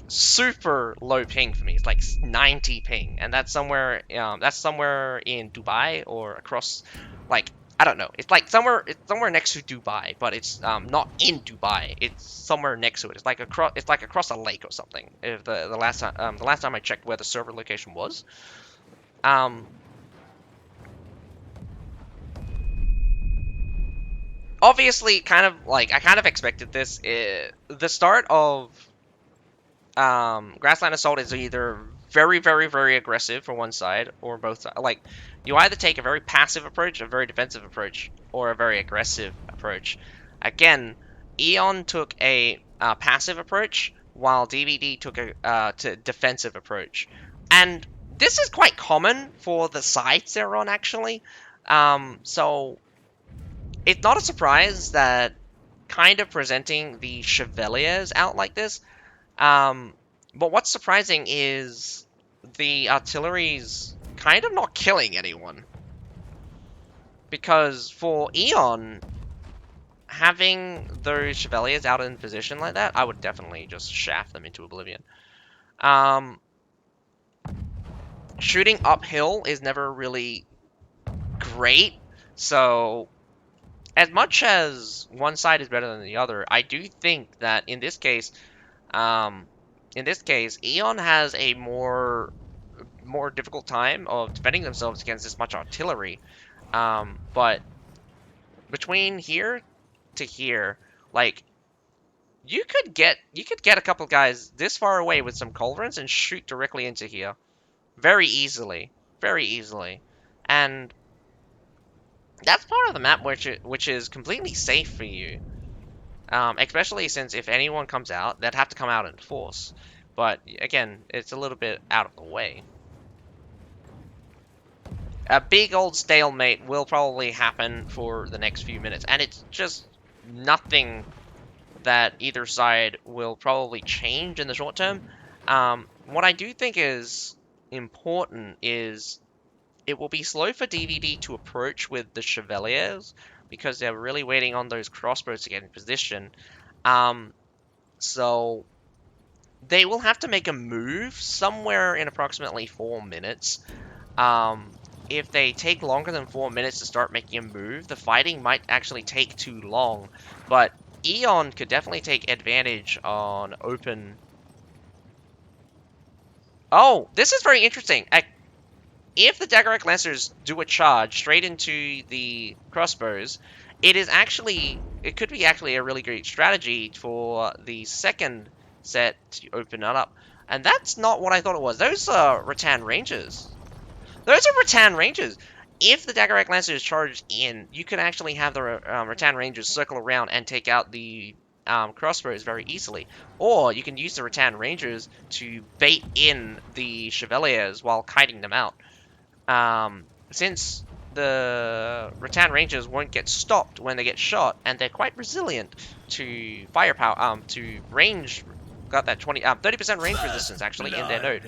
super low ping for me. It's like 90 ping, and that's somewhere in Dubai or across like I don't know. It's somewhere next to Dubai, but it's not in Dubai. It's somewhere next to it. It's like across a lake or something. If the last time I checked where the server location was. Um, Obviously, kind of like I kind of expected this. The start of Grassland Assault is either very, very, very aggressive for one side or both sides. Like, you either take a very passive approach, a very defensive approach, or a very aggressive approach. Again, Eon took a passive approach, while DBD took a defensive approach. And this is quite common for the sides they're on, actually. So it's not a surprise that kind of presenting the Chevaliers out like this. um, but what's surprising is the artillery's kind of not killing anyone. Because for Eon, having those Chevaliers out in position like that, I would definitely just shaft them into oblivion. Um, Shooting uphill is never really great, so as much as one side is better than the other, I do think that um, in this case, Eon has a more difficult time of defending themselves against this much artillery. But between here to here, like you could get a couple guys this far away with some culverins and shoot directly into here very easily, very easily, and that's part of the map which is completely safe for you. Especially since if anyone comes out, they'd have to come out in force. But again, it's a little bit out of the way. A big old stalemate will probably happen for the next few minutes, and it's just nothing that either side will probably change in the short term. What I do think is important is it will be slow for DVD to approach with the Chevaliers because they're really waiting on those crossbows to get in position. So they will have to make a move somewhere in approximately 4 minutes. If they take longer than 4 minutes to start making a move, the fighting might actually take too long. But Eon could definitely take advantage on open. Oh, this is very interesting. If the Daggerack Lancers do a charge straight into the crossbows, it could be actually a really great strategy for the second set to open it up. And that's not what I thought it was. Those are Rattan Rangers. Those are Rattan Rangers. If the Daggerack Lancers charge in, you can actually have the Rattan Rangers circle around and take out the crossbows very easily. Or you can use the Rattan Rangers to bait in the Chevaliers while kiting them out. Since the Rattan Rangers won't get stopped when they get shot, and they're quite resilient to firepower, to range, got that 30% range resistance actually in their node.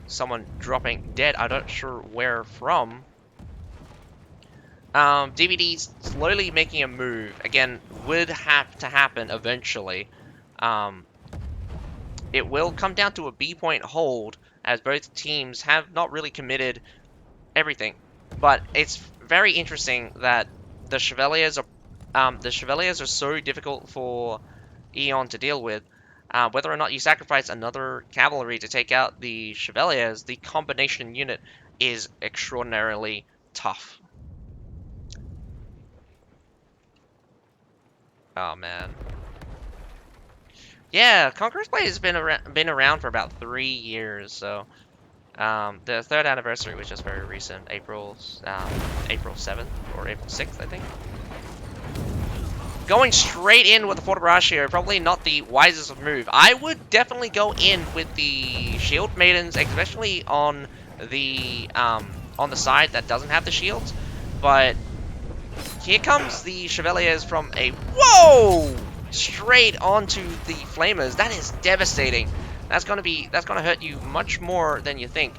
Someone dropping dead, I'm not sure where from. DVD's slowly making a move, again, would have to happen eventually. It will come down to a B point hold, as both teams have not really committed everything. But it's very interesting that the Chevaliers are so difficult for Eon to deal with. Whether or not you sacrifice another cavalry to take out the Chevaliers, the combination unit is extraordinarily tough. Oh man. Yeah, Conqueror's Blade has been around for about 3 years, so the third anniversary was just very recent, April 7th or April 6th, I think. Going straight in with the Fortibratio, probably not the wisest move. I would definitely go in with the Shield Maidens, especially on the side that doesn't have the shields. But here comes the Chevaliers from a whoa straight onto the Flamers. That is devastating. That's gonna hurt you much more than you think.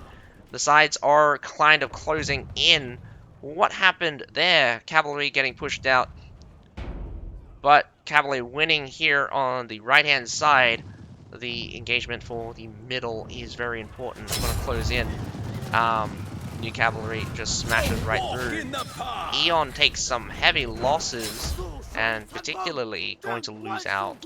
The sides are kind of closing in. What happened there? Cavalry getting pushed out. But cavalry winning here on the right-hand side. The engagement for the middle is very important. I'm going to close in. New cavalry just smashes right through. Eon takes some heavy losses, and particularly going to lose out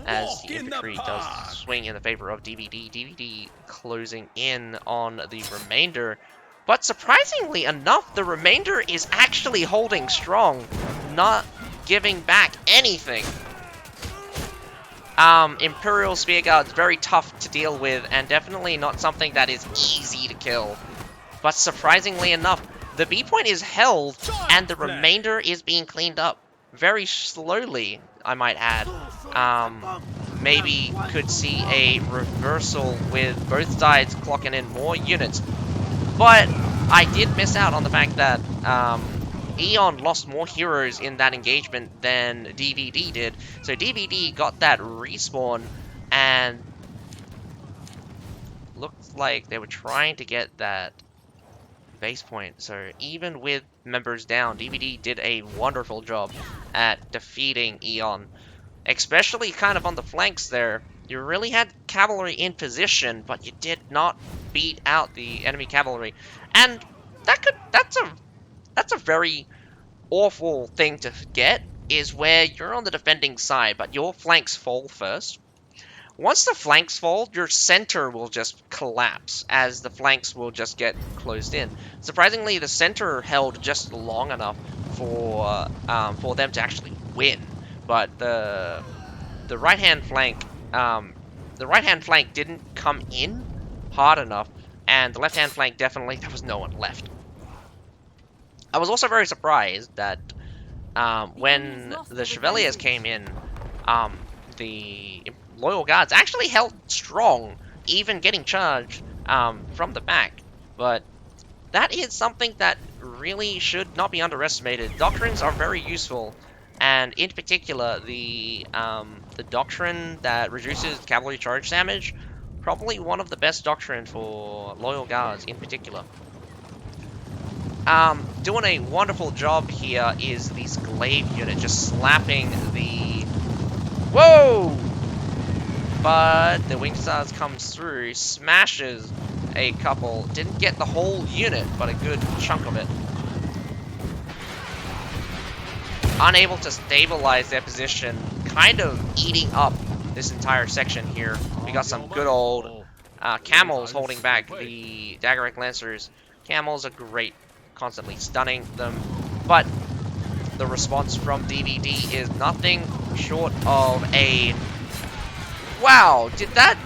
as the infantry does swing in the favor of DVD. DVD closing in on the remainder. But surprisingly enough, the remainder is actually holding strong, not giving back anything. Imperial Spear Guard is very tough to deal with, and definitely not something that is easy to kill. But surprisingly enough, the B point is held, and the remainder is being cleaned up. Very slowly, I might add. Maybe could see a reversal with both sides clocking in more units. But I did miss out on the fact that Eon lost more heroes in that engagement than DVD did. So DVD got that respawn, and looked like they were trying to get that base point. So even with members down, DVD did a wonderful job at defeating Eon. Especially kind of on the flanks there. You really had cavalry in position, but you did not beat out the enemy cavalry. And that's a very awful thing to get, is where you're on the defending side, but your flanks fall first. Once the flanks fall, your center will just collapse, as the flanks will just get closed in. Surprisingly, the center held just long enough for them to actually win. But the right-hand flank didn't come in hard enough, and the left-hand flank definitely, there was no one left. I was also very surprised that when the Chevaliers came in, the Loyal Guards actually held strong, even getting charged from the back. But that is something that really should not be underestimated. Doctrines are very useful, and in particular, the doctrine that reduces cavalry charge damage Probably one of the best doctrine for loyal guards in particular. Doing a wonderful job here is this glaive unit, just slapping the... Whoa! But the Wing Stars comes through, smashes a couple. Didn't get the whole unit, but a good chunk of it. Unable to stabilize their position, kind of eating up this entire section here. We got some good old camels holding back the Daggeric Lancers. Camels are great, constantly stunning them, but the response from DVD is nothing short of a... Wow, did that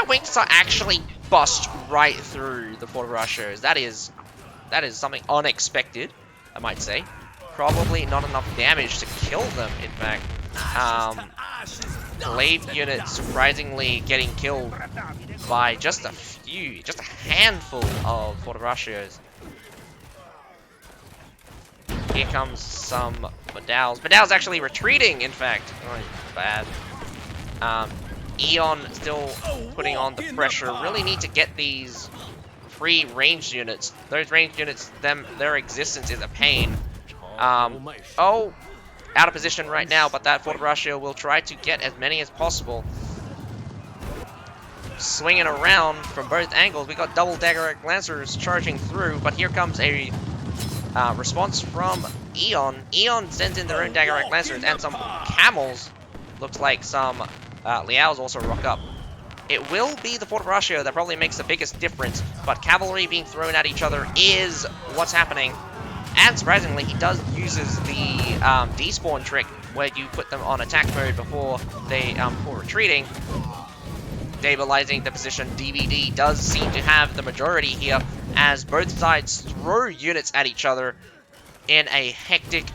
Wing Star actually bust right through the Fort of Russias? That is something unexpected, I might say. Probably not enough damage to kill them, in fact. Glaive unit surprisingly getting killed by just a few, just a handful of Fort of Russias. Here comes some Medals. Medals actually retreating, in fact. Oh, bad. Eon still putting on the pressure. Really need to get these free ranged units. Those ranged units, their existence is a pain. Oh, out of position right now, but that Fort of Russia will try to get as many as possible. Swinging around from both angles. We got double Daggeric Lancers charging through, but here comes a response from Eon. Eon sends in their own Daggeric Lancers and some camels. Looks like some Liaos also rock up. It will be the Fort of Russia that probably makes the biggest difference, but cavalry being thrown at each other is what's happening. And surprisingly, he uses the despawn trick, where you put them on attack mode before retreating, stabilizing the position. DVD does seem to have the majority here, as both sides throw units at each other in a hectic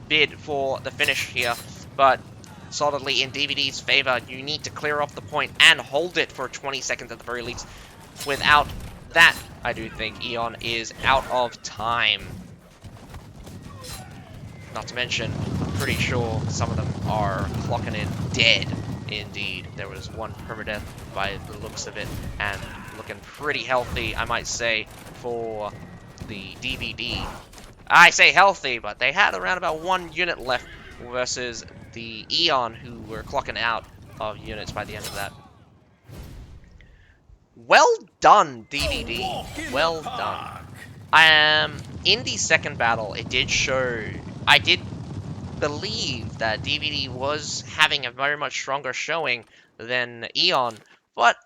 bid for the finish here. But solidly in DVD's favor, you need to clear off the point and hold it for 20 seconds at the very least. Without that, I do think Eon is out of time. Not to mention, I'm pretty sure some of them are clocking in dead. Indeed, there was one permadeath by the looks of it, and looking pretty healthy, I might say, for the DVD. I say healthy, but they had around about 1 unit left versus the Eon, who were clocking out of units by the end of that. Well done, DVD. Well done. In the second battle, it did show... I did believe that DVD was having a very much stronger showing than Eon, but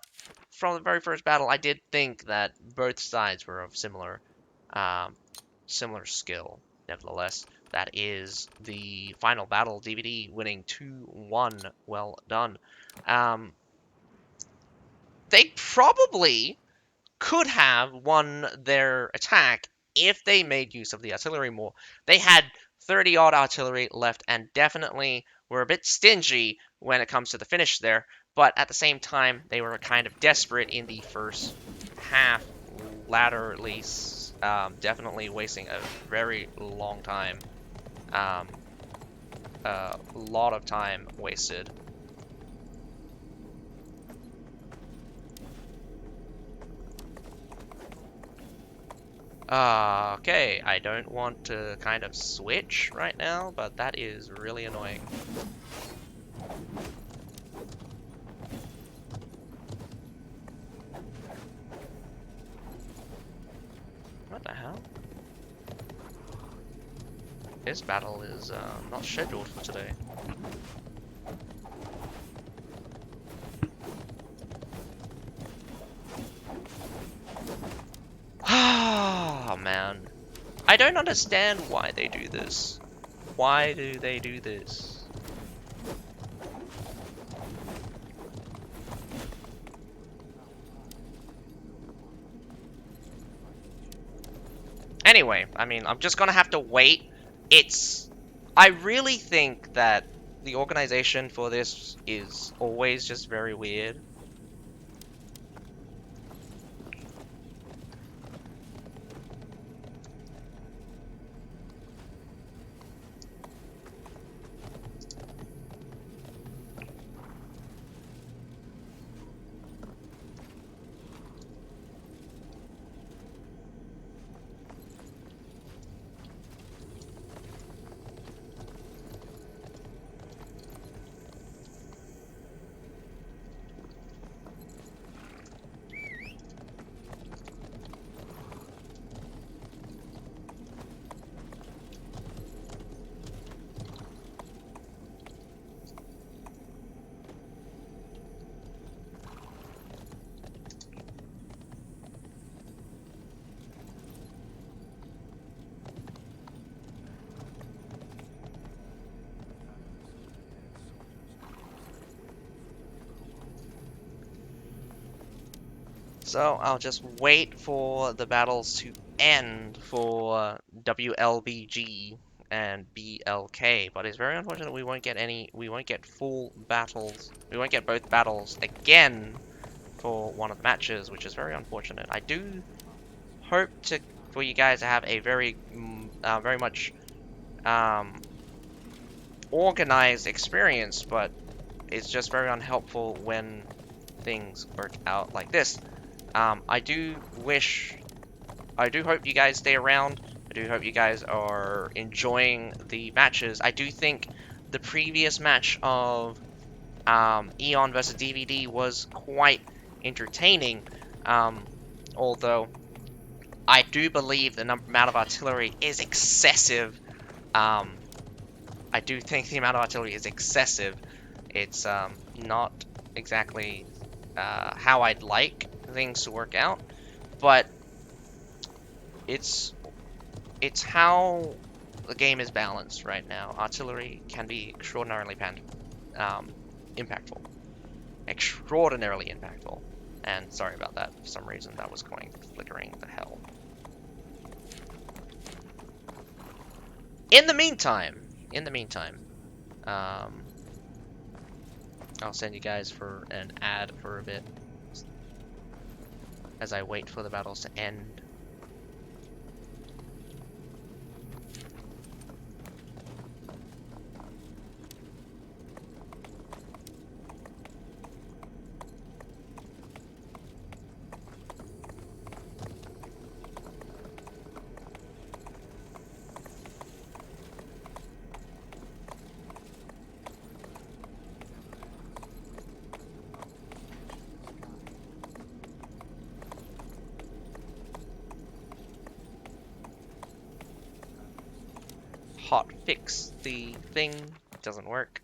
from the very first battle, I did think that both sides were of similar skill. Nevertheless, that is the final battle. DVD winning 2-1. Well done. They probably could have won their attack if they made use of the artillery more. They had 30-odd artillery left and definitely were a bit stingy when it comes to the finish there, but at the same time, they were kind of desperate in the first half, latterly, definitely wasting a very long time. A lot of time wasted. Okay, I don't want to kind of switch right now, but that is really annoying. What the hell? This battle is not scheduled for today. Ah, man. I don't understand why they do this. Why do they do this? Anyway, I mean, I'm just gonna have to wait. I really think that the organization for this is always just very weird. So I'll just wait for the battles to end for WLBG and BLK, but it's very unfortunate we won't get full battles, we won't get both battles again for one of the matches, which is very unfortunate. I do hope for you guys to have a very much um, organized experience, but it's just very unhelpful when things work out like this. I do hope you guys stay around. I do hope you guys are enjoying the matches. I do think the previous match of Eon versus DVD was quite entertaining, although I do believe the amount of artillery is excessive. I do think the amount of artillery is excessive. It's not exactly how I'd like things to work out, but it's how the game is balanced right now. Artillery can be extraordinarily impactful. Extraordinarily impactful. And sorry about that. For some reason, that was going flickering the hell. In the meantime, I'll send you guys for an ad for a bit as I wait for the battles to end. Hot fix the thing, doesn't work.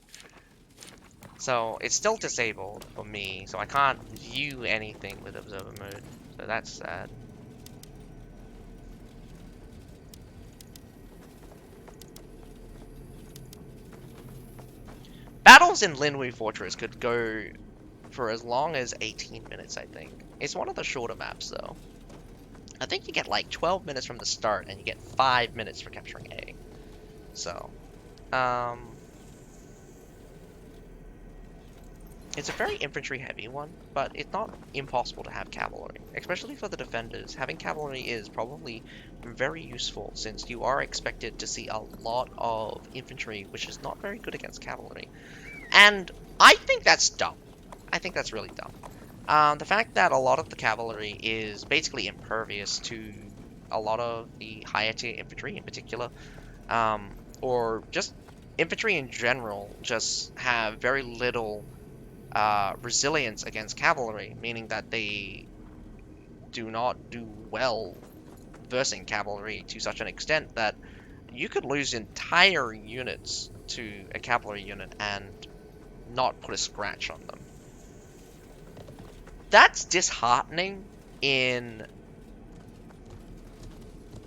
So it's still disabled for me, so I can't view anything with observer mode. So that's sad. Battles in Linway Fortress could go for as long as 18 minutes, I think. It's one of the shorter maps, though. I think you get like 12 minutes from the start, and you get 5 minutes for capturing A. So, it's a very infantry-heavy one, but it's not impossible to have cavalry. Especially for the defenders, having cavalry is probably very useful, since you are expected to see a lot of infantry, which is not very good against cavalry. And I think that's dumb. I think that's really dumb. The fact that a lot of the cavalry is basically impervious to a lot of the higher tier infantry in particular, or just infantry in general, just have very little resilience against cavalry, meaning that they do not do well versing cavalry to such an extent that you could lose entire units to a cavalry unit and not put a scratch on them. That's disheartening in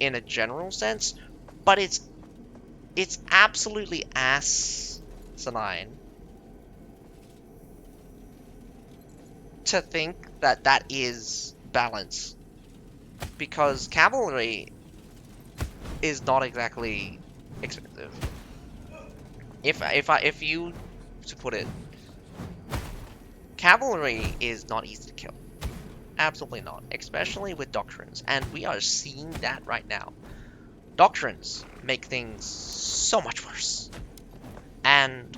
a general sense, but it's absolutely asinine to think that that is balance, because cavalry is not exactly expensive. If you to put it, cavalry is not easy to kill. Absolutely not, especially with doctrines, and we are seeing that right now. Doctrines make things so much worse, and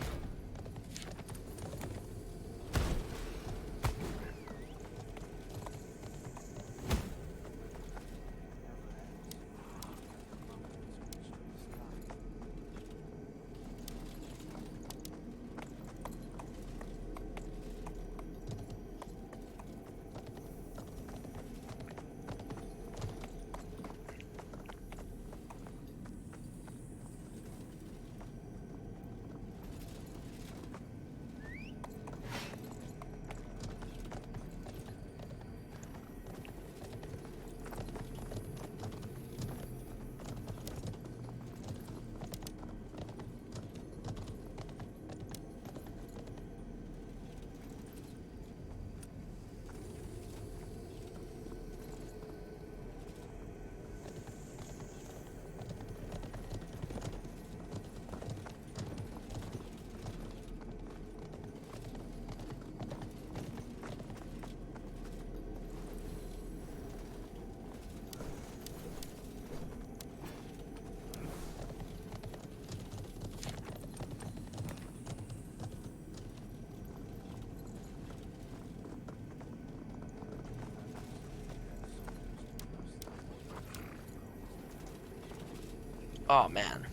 Oh man,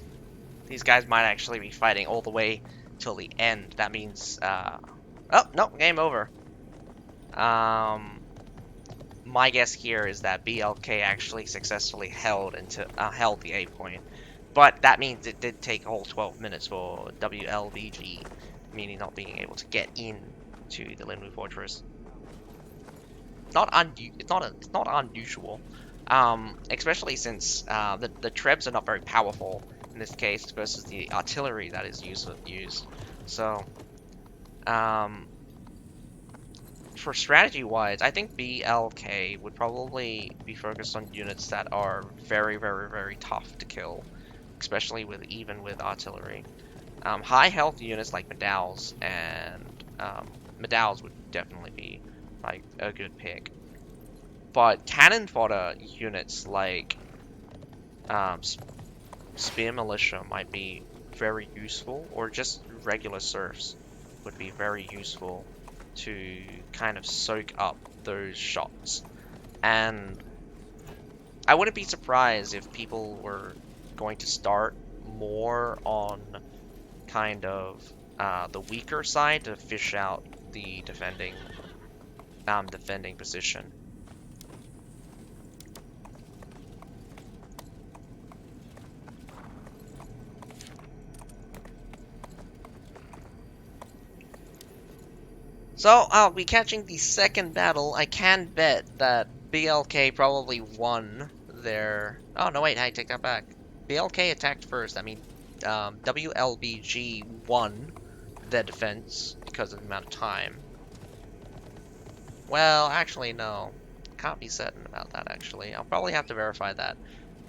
these guys might actually be fighting all the way till the end. That means, oh no, game over. Um, my guess here is that BLK actually successfully held the A point, but that means it did take a whole 12 minutes for WLBG, meaning not being able to get in to the Linwu Fortress. It's not unusual, especially since the trebs are not very powerful in this case versus the artillery that is used. So, um, for strategy-wise, I think BLK would probably be focused on units that are very, very, very tough to kill, especially even with artillery. High health units like Medaus and Medaus would definitely be like a good pick. But cannon fodder units like um, Spear Militia might be very useful, or just regular serfs would be very useful to kind of soak up those shots. And I wouldn't be surprised if people were going to start more on kind of the weaker side to fish out the defending position. So I'll be catching the second battle. I can bet that BLK probably won their... Oh, no, wait, I take that back. BLK attacked first. I mean, WLBG won their defense because of the amount of time. Well, actually, no. Can't be certain about that, actually. I'll probably have to verify that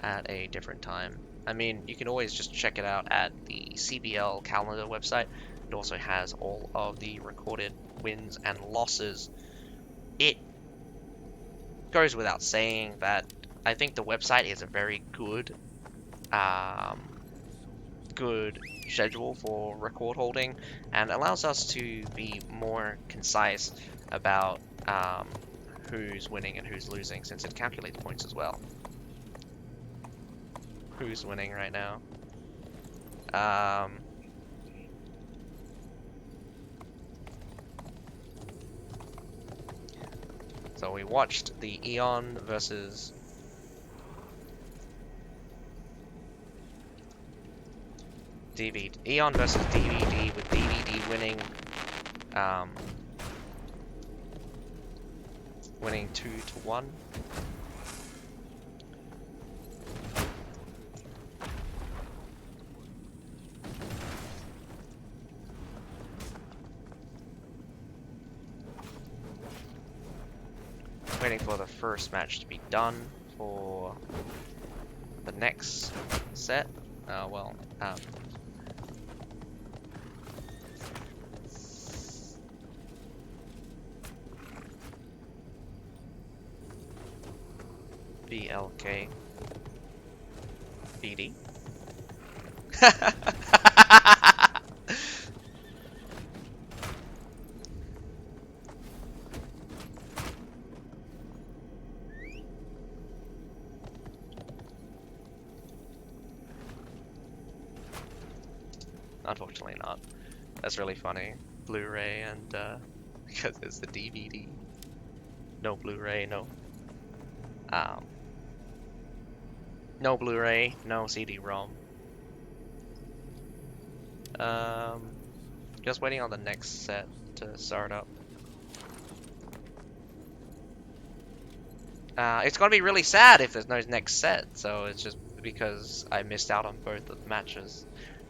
at a different time. I mean, you can always just check it out at the CBL calendar website. It also has all of the recorded wins and losses. It goes without saying that I think the website is a very good good schedule for record holding, and allows us to be more concise about who's winning and who's losing, since it calculates points as well. Who's winning right now? So we watched the Eon versus DVD. Eon versus DVD, with DVD winning 2-1. Waiting for the first match to be done for the next set. BLK BD. Unfortunately not. That's really funny. Blu-ray and because it's the DVD. No Blu-ray, no Blu-ray, no CD-ROM. Just waiting on the next set to start up. It's gonna be really sad if there's no next set, so it's just because I missed out on both of the matches.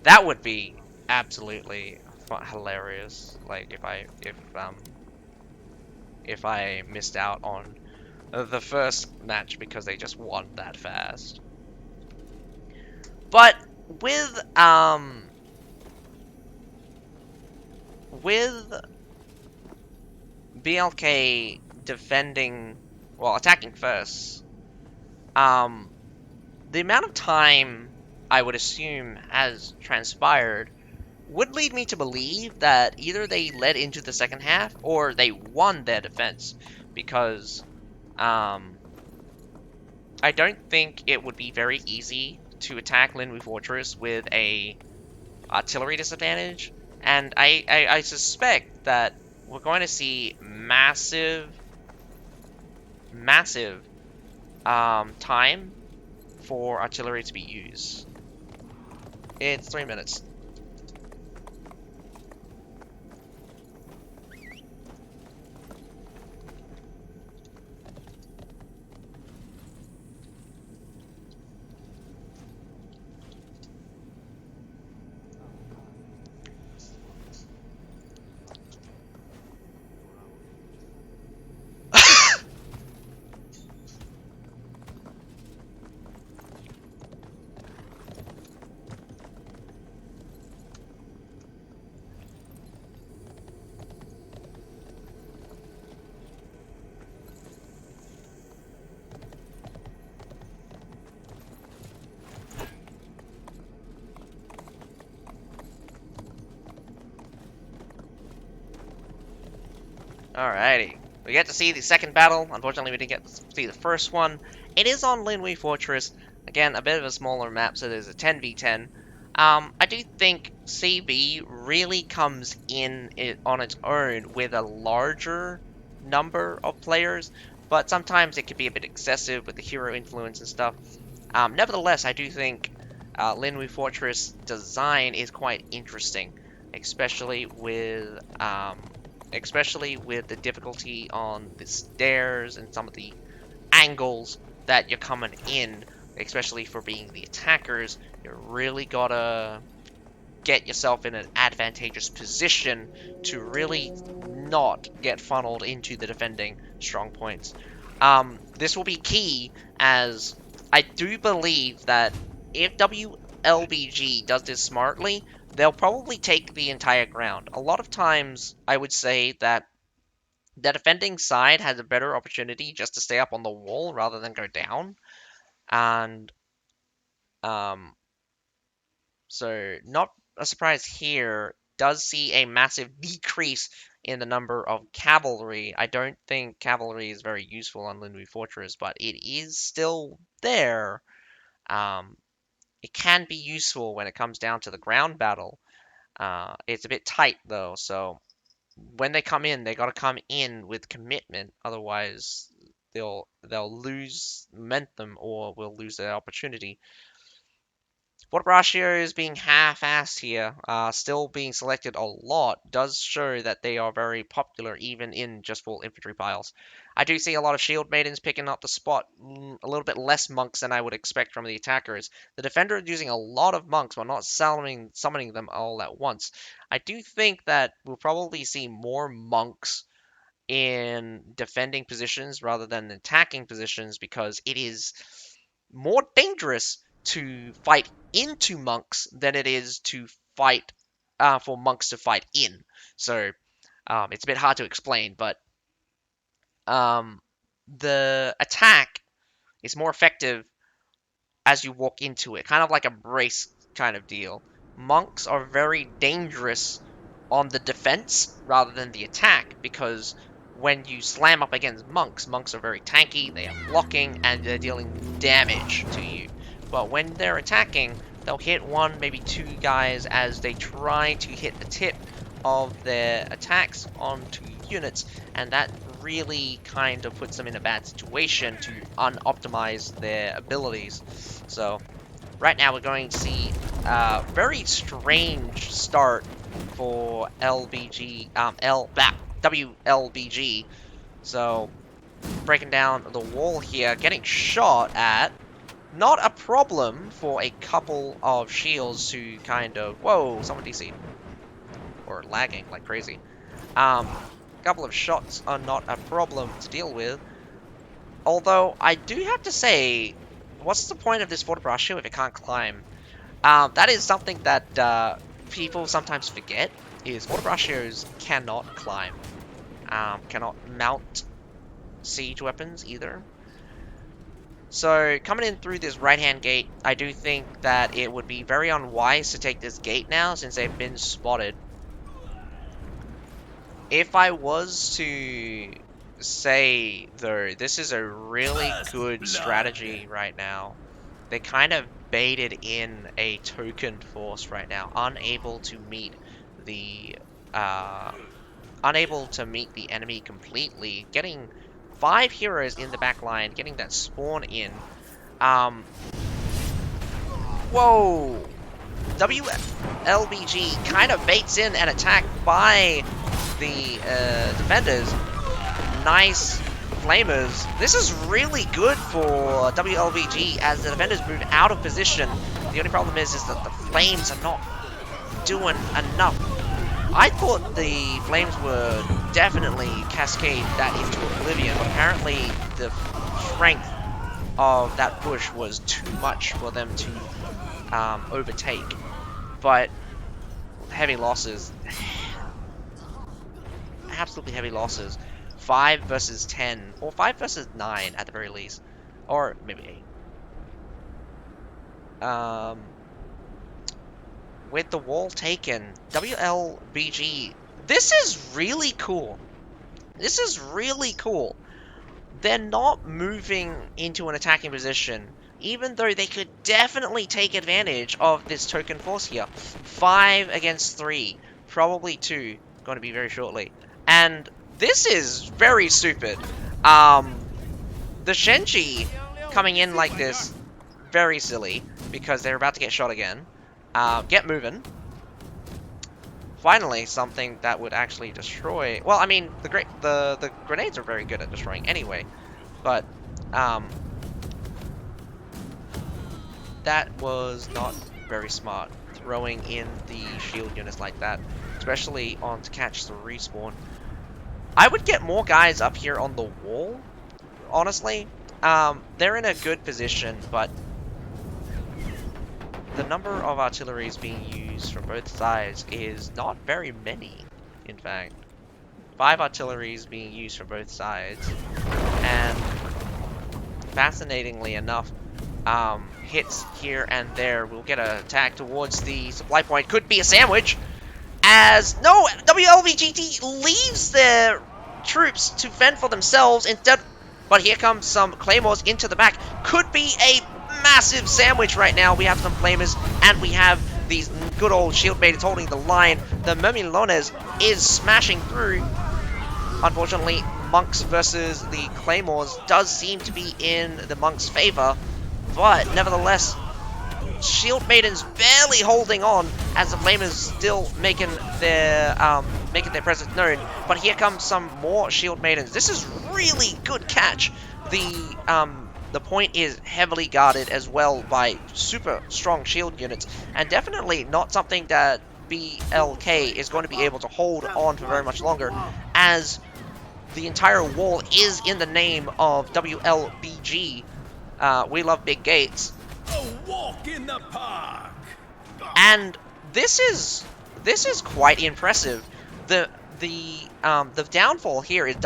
That would be absolutely hilarious. Like if I missed out on the first match because they just won that fast. But with BLK defending, well, attacking first, the amount of time I would assume has transpired would lead me to believe that either they led into the second half or they won their defense, because I don't think it would be very easy to attack Linwu Fortress with a artillery disadvantage, and I suspect that we're going to see massive time for artillery to be used. It's 3 minutes. Alrighty. We get to see the second battle. Unfortunately, we didn't get to see the first one. It is on Linwei Fortress. Again, a bit of a smaller map, so there's a 10v10. I do think CB really comes in on its own with a larger number of players, but sometimes it can be a bit excessive with the hero influence and stuff. Nevertheless, I do think Linwei Fortress design is quite interesting, especially with the difficulty on the stairs and some of the angles that you're coming in, especially for being the attackers. You really gotta get yourself in an advantageous position to really not get funneled into the defending strong points. This will be key, as I do believe that if WLBG does this smartly, they'll probably take the entire ground. A lot of times, I would say that the defending side has a better opportunity just to stay up on the wall rather than go down. And um, so not a surprise here. Does see a massive decrease in the number of cavalry. I don't think cavalry is very useful on Linwu Fortress, but it is still there. Um, it can be useful when it comes down to the ground battle. It's a bit tight though, so when they come in, they got to come in with commitment. Otherwise, they'll lose momentum or will lose their opportunity. What ratio is being half-assed here, still being selected a lot, does show that they are very popular even in just full infantry piles. I do see a lot of shield maidens picking up the spot, a little bit less monks than I would expect from the attackers. The defender is using a lot of monks but not summoning them all at once. I do think that we'll probably see more monks in defending positions rather than attacking positions because it is more dangerous to fight into monks than it is to fight for monks to fight in. So it's a bit hard to explain, but the attack is more effective as you walk into it, kind of like a brace kind of deal. Monks are very dangerous on the defense rather than the attack because when you slam up against monks, monks are very tanky, they are blocking, and they're dealing damage to you. But when they're attacking, they'll hit one, maybe two guys as they try to hit the tip of their attacks onto units, and that really kind of puts them in a bad situation to unoptimize their abilities. So right now we're going to see a very strange start for WLBG. So breaking down the wall here, getting shot at. Not a problem for a couple of shields to kind of... Whoa, someone DC'd. Or lagging like crazy. Couple of shots are not a problem to deal with. Although, I do have to say, what's the point of this Fortebraccio if it can't climb? That is something that people sometimes forget, is Fortebraccios cannot climb. Cannot mount siege weapons either. So, coming in through this right-hand gate, I do think that it would be very unwise to take this gate now, since they've been spotted. If I was to say, though, this is a really good strategy right now. They kind of baited in a token force right now, unable to meet the uh, enemy completely, getting 5 heroes in the back line, getting that spawn in. Whoa! WLBG kind of baits in an attack by the defenders. Nice flamers. This is really good for WLBG as the defenders move out of position. The only problem is that the flames are not doing enough. I thought the flames were definitely cascade that into oblivion, but apparently the strength of that push was too much for them to overtake. But heavy losses, absolutely heavy losses. 5 versus 10, or 5 versus 9 at the very least, or maybe 8. With the wall taken, WLBG, this is really cool. This is really cool. They're not moving into an attacking position, even though they could definitely take advantage of this token force here. 5 against 3, probably 2, going to be very shortly. And this is very stupid. The Shenji coming in like this, very silly, because they're about to get shot again. Get moving. Finally, something that would actually destroy. Well, I mean, the grenades are very good at destroying anyway, but that was not very smart. Throwing in the shield units like that, especially on to catch the respawn. I would get more guys up here on the wall. Honestly, they're in a good position, but the number of artilleries being used from both sides is not very many, in fact. 5 artilleries being used from both sides, and fascinatingly enough, hits here and there. We'll get an attack towards the supply point. Could be a sandwich, as no, WLVGT leaves their troops to fend for themselves instead. But here comes some claymores into the back. Could be a massive sandwich right now. We have some flamers, and we have these good old shield maidens holding the line. The Mermilones is smashing through. Unfortunately, monks versus the claymores does seem to be in the monks' favor, but nevertheless, shield maidens barely holding on as the flamers still making their presence known. But here comes some more shield maidens. This is really good catch. The point is heavily guarded as well by super strong shield units, and definitely not something that BLK is going to be able to hold on for very much longer, as the entire wall is in the name of WLBG. We love big gates. A walk in the park. And this is quite impressive. The downfall here is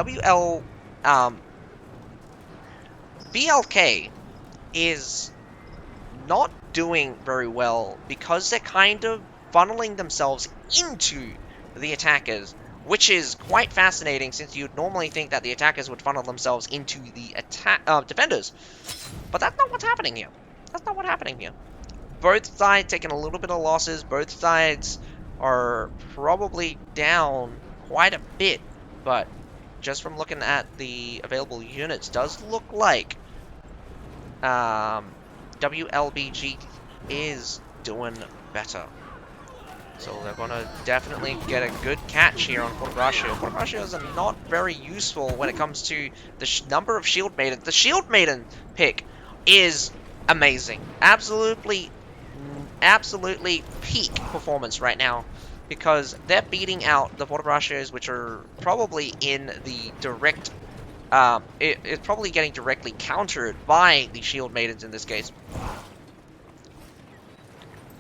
BLK is not doing very well because they're kind of funneling themselves into the attackers, which is quite fascinating since you'd normally think that the attackers would funnel themselves into the defenders. But that's not what's happening here. That's not what's happening here. Both sides taking a little bit of losses. Both sides are probably down quite a bit, but just from looking at the available units, does look like WLBG is doing better. So they're going to definitely get a good catch here on Fortbraccio. Fortbraccios are not very useful when it comes to the number of shield maidens. The shield maiden pick is amazing. Absolutely peak performance right now, because they're beating out the Fortbraccios, which are probably in the direct... it's probably getting directly countered by the shield maidens in this case.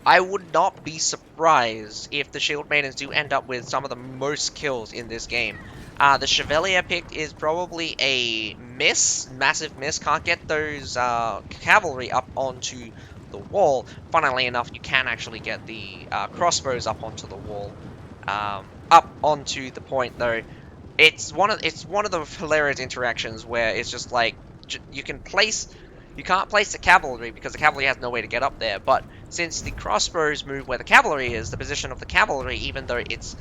I would not be surprised if the shield maidens do end up with some of the most kills in this game. The Chevalier pick is probably a massive miss. Can't get those cavalry up onto the wall. Funnily enough, you can actually get the crossbows up onto the wall, up onto the point though. It's one of the hilarious interactions where it's just like you can place You can't place the cavalry because the cavalry has no way to get up there. But since the crossbows move where the cavalry is, the position of the cavalry, even though it's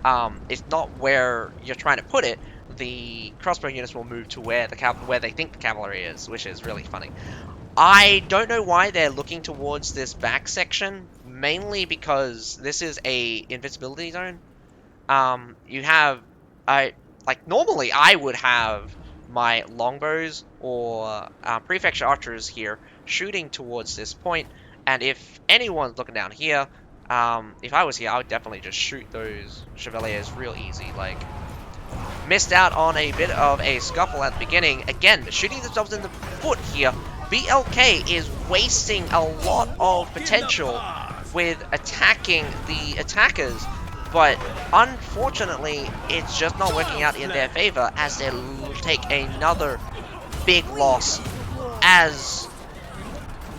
not where you're trying to put it, the crossbow units will move to where where they think the cavalry is, which is really funny. I don't know why they're looking towards this back section, mainly because this is a invincibility zone. You have, normally I would have my longbows or prefecture archers here shooting towards this point, and if anyone's looking down here, if I was here, I would definitely just shoot those chevaliers real easy. Like, missed out on a bit of a scuffle at the beginning. Again, shooting themselves in the foot here. BLK is wasting a lot of potential with attacking the attackers, but unfortunately, it's just not working out in their favor as they take another big loss. As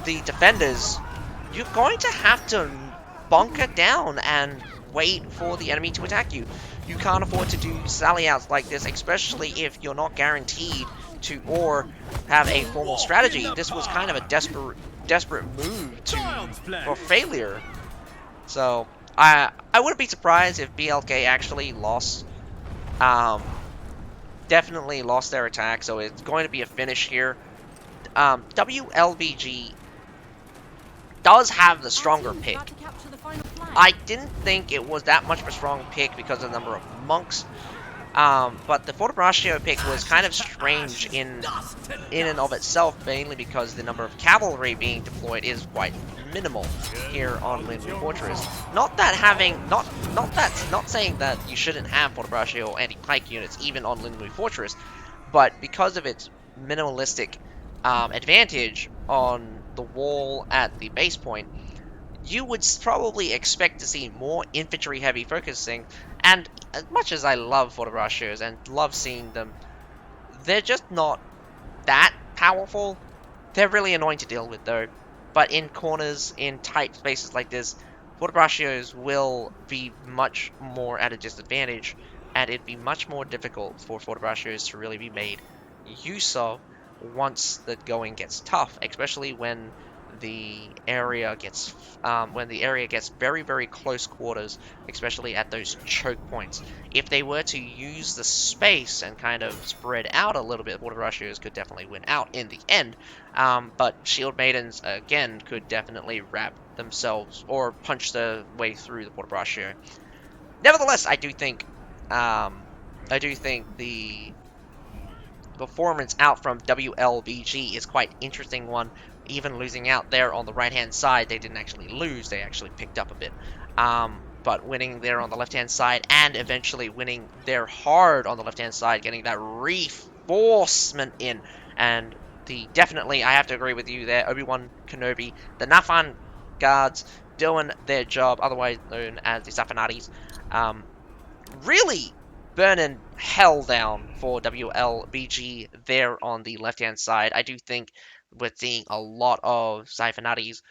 the defenders, you're going to have to bunker down and wait for the enemy to attack you. You can't afford to do sally outs like this, especially if you're not guaranteed to or have a formal strategy. This was kind of a desperate move for failure. So I wouldn't be surprised if BLK actually lost. Definitely lost their attack, so it's going to be a finish here. WLBG does have the stronger pick. I didn't think it was that much of a strong pick because of the number of monks, but the Fortebraccio pick was kind of strange in and of itself, mainly because the number of cavalry being deployed is quite minimal here on Linwood Fortress. Not saying that you shouldn't have Fortebraccio or anti-pike units even on Linwood Fortress, but because of its minimalistic advantage on the wall at the base point, you would probably expect to see more infantry-heavy focusing, and as much as I love Fortebraccios and love seeing them, they're just not that powerful. They're really annoying to deal with, though. But in corners, in tight spaces like this, Fortebraccios will be much more at a disadvantage, and it'd be much more difficult for Fortebraccios to really be made use of once the going gets tough, especially when the area gets very, very close quarters, especially at those choke points. If they were to use the space and kind of spread out a little bit, Fortebraccios could definitely win out in the end. But Shield Maidens, again, could definitely wrap themselves or punch their way through the Fortebraccio. Nevertheless, I do think the performance out from WLBG is quite interesting one. Even losing out there on the right-hand side, they didn't actually lose, they actually picked up a bit. But winning there on the left-hand side and eventually winning there hard on the left-hand side, getting that reinforcement in. And definitely, I have to agree with you there, Obi-Wan Kenobi, the Nafan guards doing their job, otherwise known as the Safanatis. Really burning hell down for WLBG there on the left-hand side. I do think we're seeing a lot of Siphonatis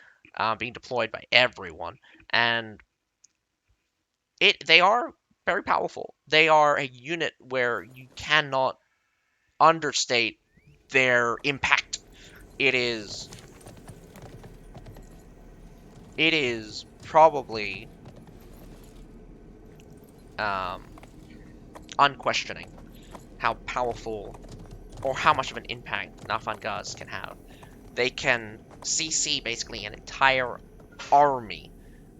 being deployed by everyone, and they are very powerful. They are a unit where you cannot understate their impact. It is probably unquestioning how powerful or how much of an impact Nafan guards can have. They can CC basically an entire army,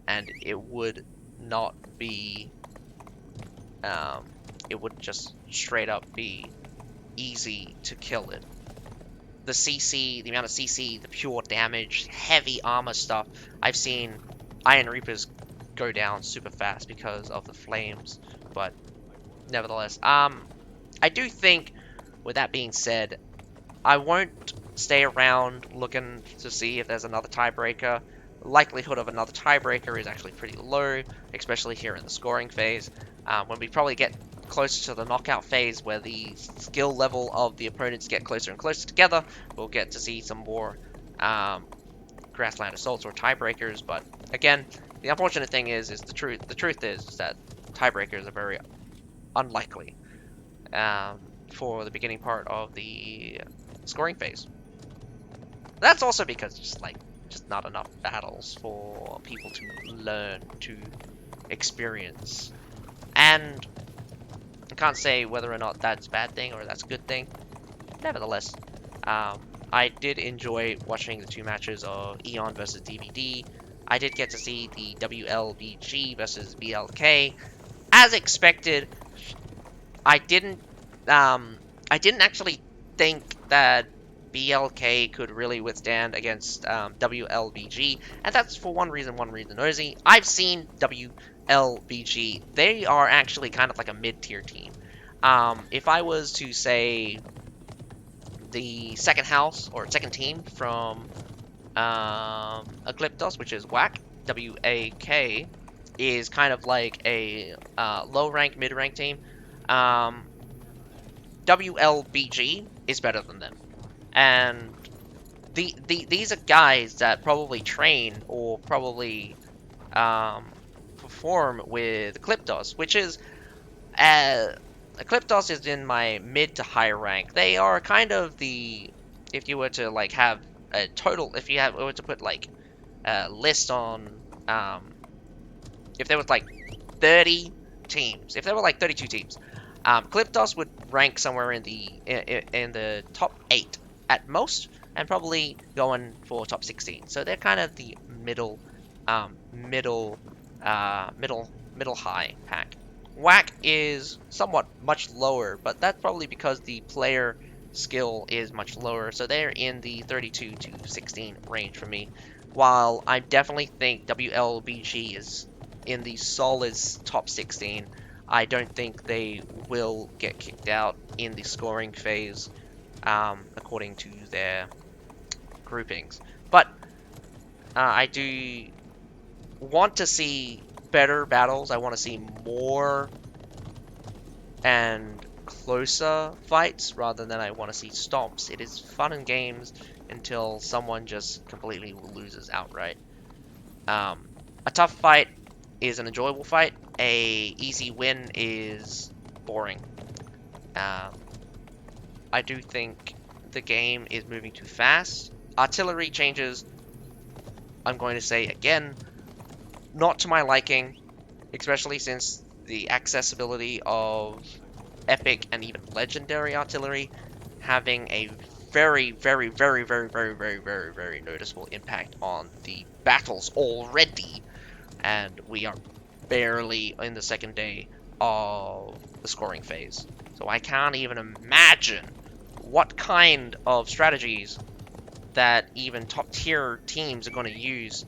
and it would not be, it would just straight up be easy to kill it. The CC, the amount of CC, the pure damage, heavy armor stuff, I've seen Iron Reapers go down super fast because of the flames, but nevertheless, I do think, with that being said, I won't stay around looking to see if there's another tiebreaker. The likelihood of another tiebreaker is actually pretty low, especially here in the scoring phase. When we probably get closer to the knockout phase, where the skill level of the opponents get closer and closer together, we'll get to see some more grassland assaults or tiebreakers. But again, the unfortunate thing is the truth. The truth is that tiebreakers are very unlikely for the beginning part of the scoring phase. That's also because just not enough battles for people to learn, to experience. And I can't say whether or not that's a bad thing or that's a good thing. Nevertheless, I did enjoy watching the two matches of Eon versus DVD. I did get to see the WLBG versus BLK. As expected, I didn't I didn't actually think that BLK could really withstand against WLBG, and that's for one reason only. I've seen WLBG. They are actually kind of like a mid-tier team. If I was to say the second house or second team from Ecliptos, which is WAK, WAK, is kind of like a low rank, mid rank team. Um, WLBG is better than them, and these are guys that probably train or probably perform with Ecliptos, which is uh, Ecliptos is in my mid to high rank. They are kind of the, if you were to like have a total, if you were to put like a list on, um, if there was like 30 teams, if there were like 32 teams, Ecliptos would rank somewhere in the top 8 at most, and probably going for top 16. So they're kind of the middle, middle high pack. Whack is somewhat much lower, but that's probably because the player skill is much lower. So they're in the 32 to 16 range for me. While I definitely think WLBG is in the solid top 16, I don't think they will get kicked out in the scoring phase, according to their groupings. But I do want to see better battles. I want to see more and closer fights rather than I want to see stomps. It is fun in games until someone just completely loses outright. A tough fight is an enjoyable fight. A easy win is boring. Um, I do think the game is moving too fast. Artillery changes, I'm going to say again, not to my liking, especially since the accessibility of epic and even legendary artillery having a very, very, very, very, very, very, very, very noticeable impact on the battles already, and we are barely in the second day of the scoring phase. So I can't even imagine what kind of strategies that even top tier teams are going to use.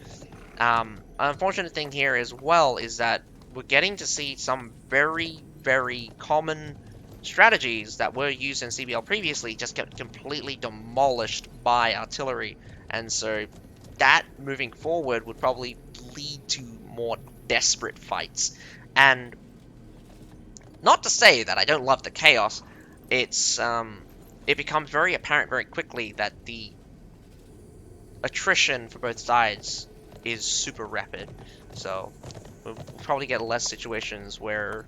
Unfortunate thing here as well is that we're getting to see some very, very common strategies that were used in CBL previously just get completely demolished by artillery, and so that moving forward would probably lead to more desperate fights. And not to say that I don't love the chaos, it becomes very apparent very quickly that the attrition for both sides is super rapid. So we'll probably get less situations where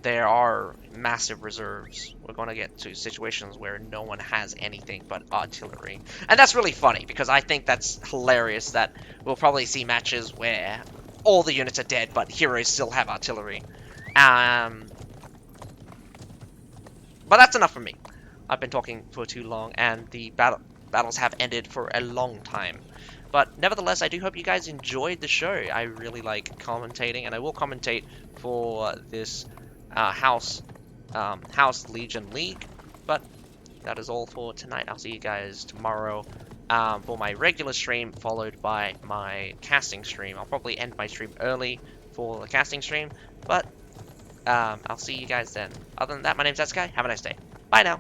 there are massive reserves. We're going to get to situations where no one has anything but artillery. And that's really funny, because I think that's hilarious that we'll probably see matches where all the units are dead, but heroes still have artillery. But that's enough for me. I've been talking for too long, and the battles have ended for a long time. But nevertheless, I do hope you guys enjoyed the show. I really like commentating, and I will commentate for this House Legion League. But that is all for tonight. I'll see you guys tomorrow for my regular stream, followed by my casting stream. I'll probably end my stream early for the casting stream, but I'll see you guys then. Other than that, my name's Zetsukai. Have a nice day. Bye now.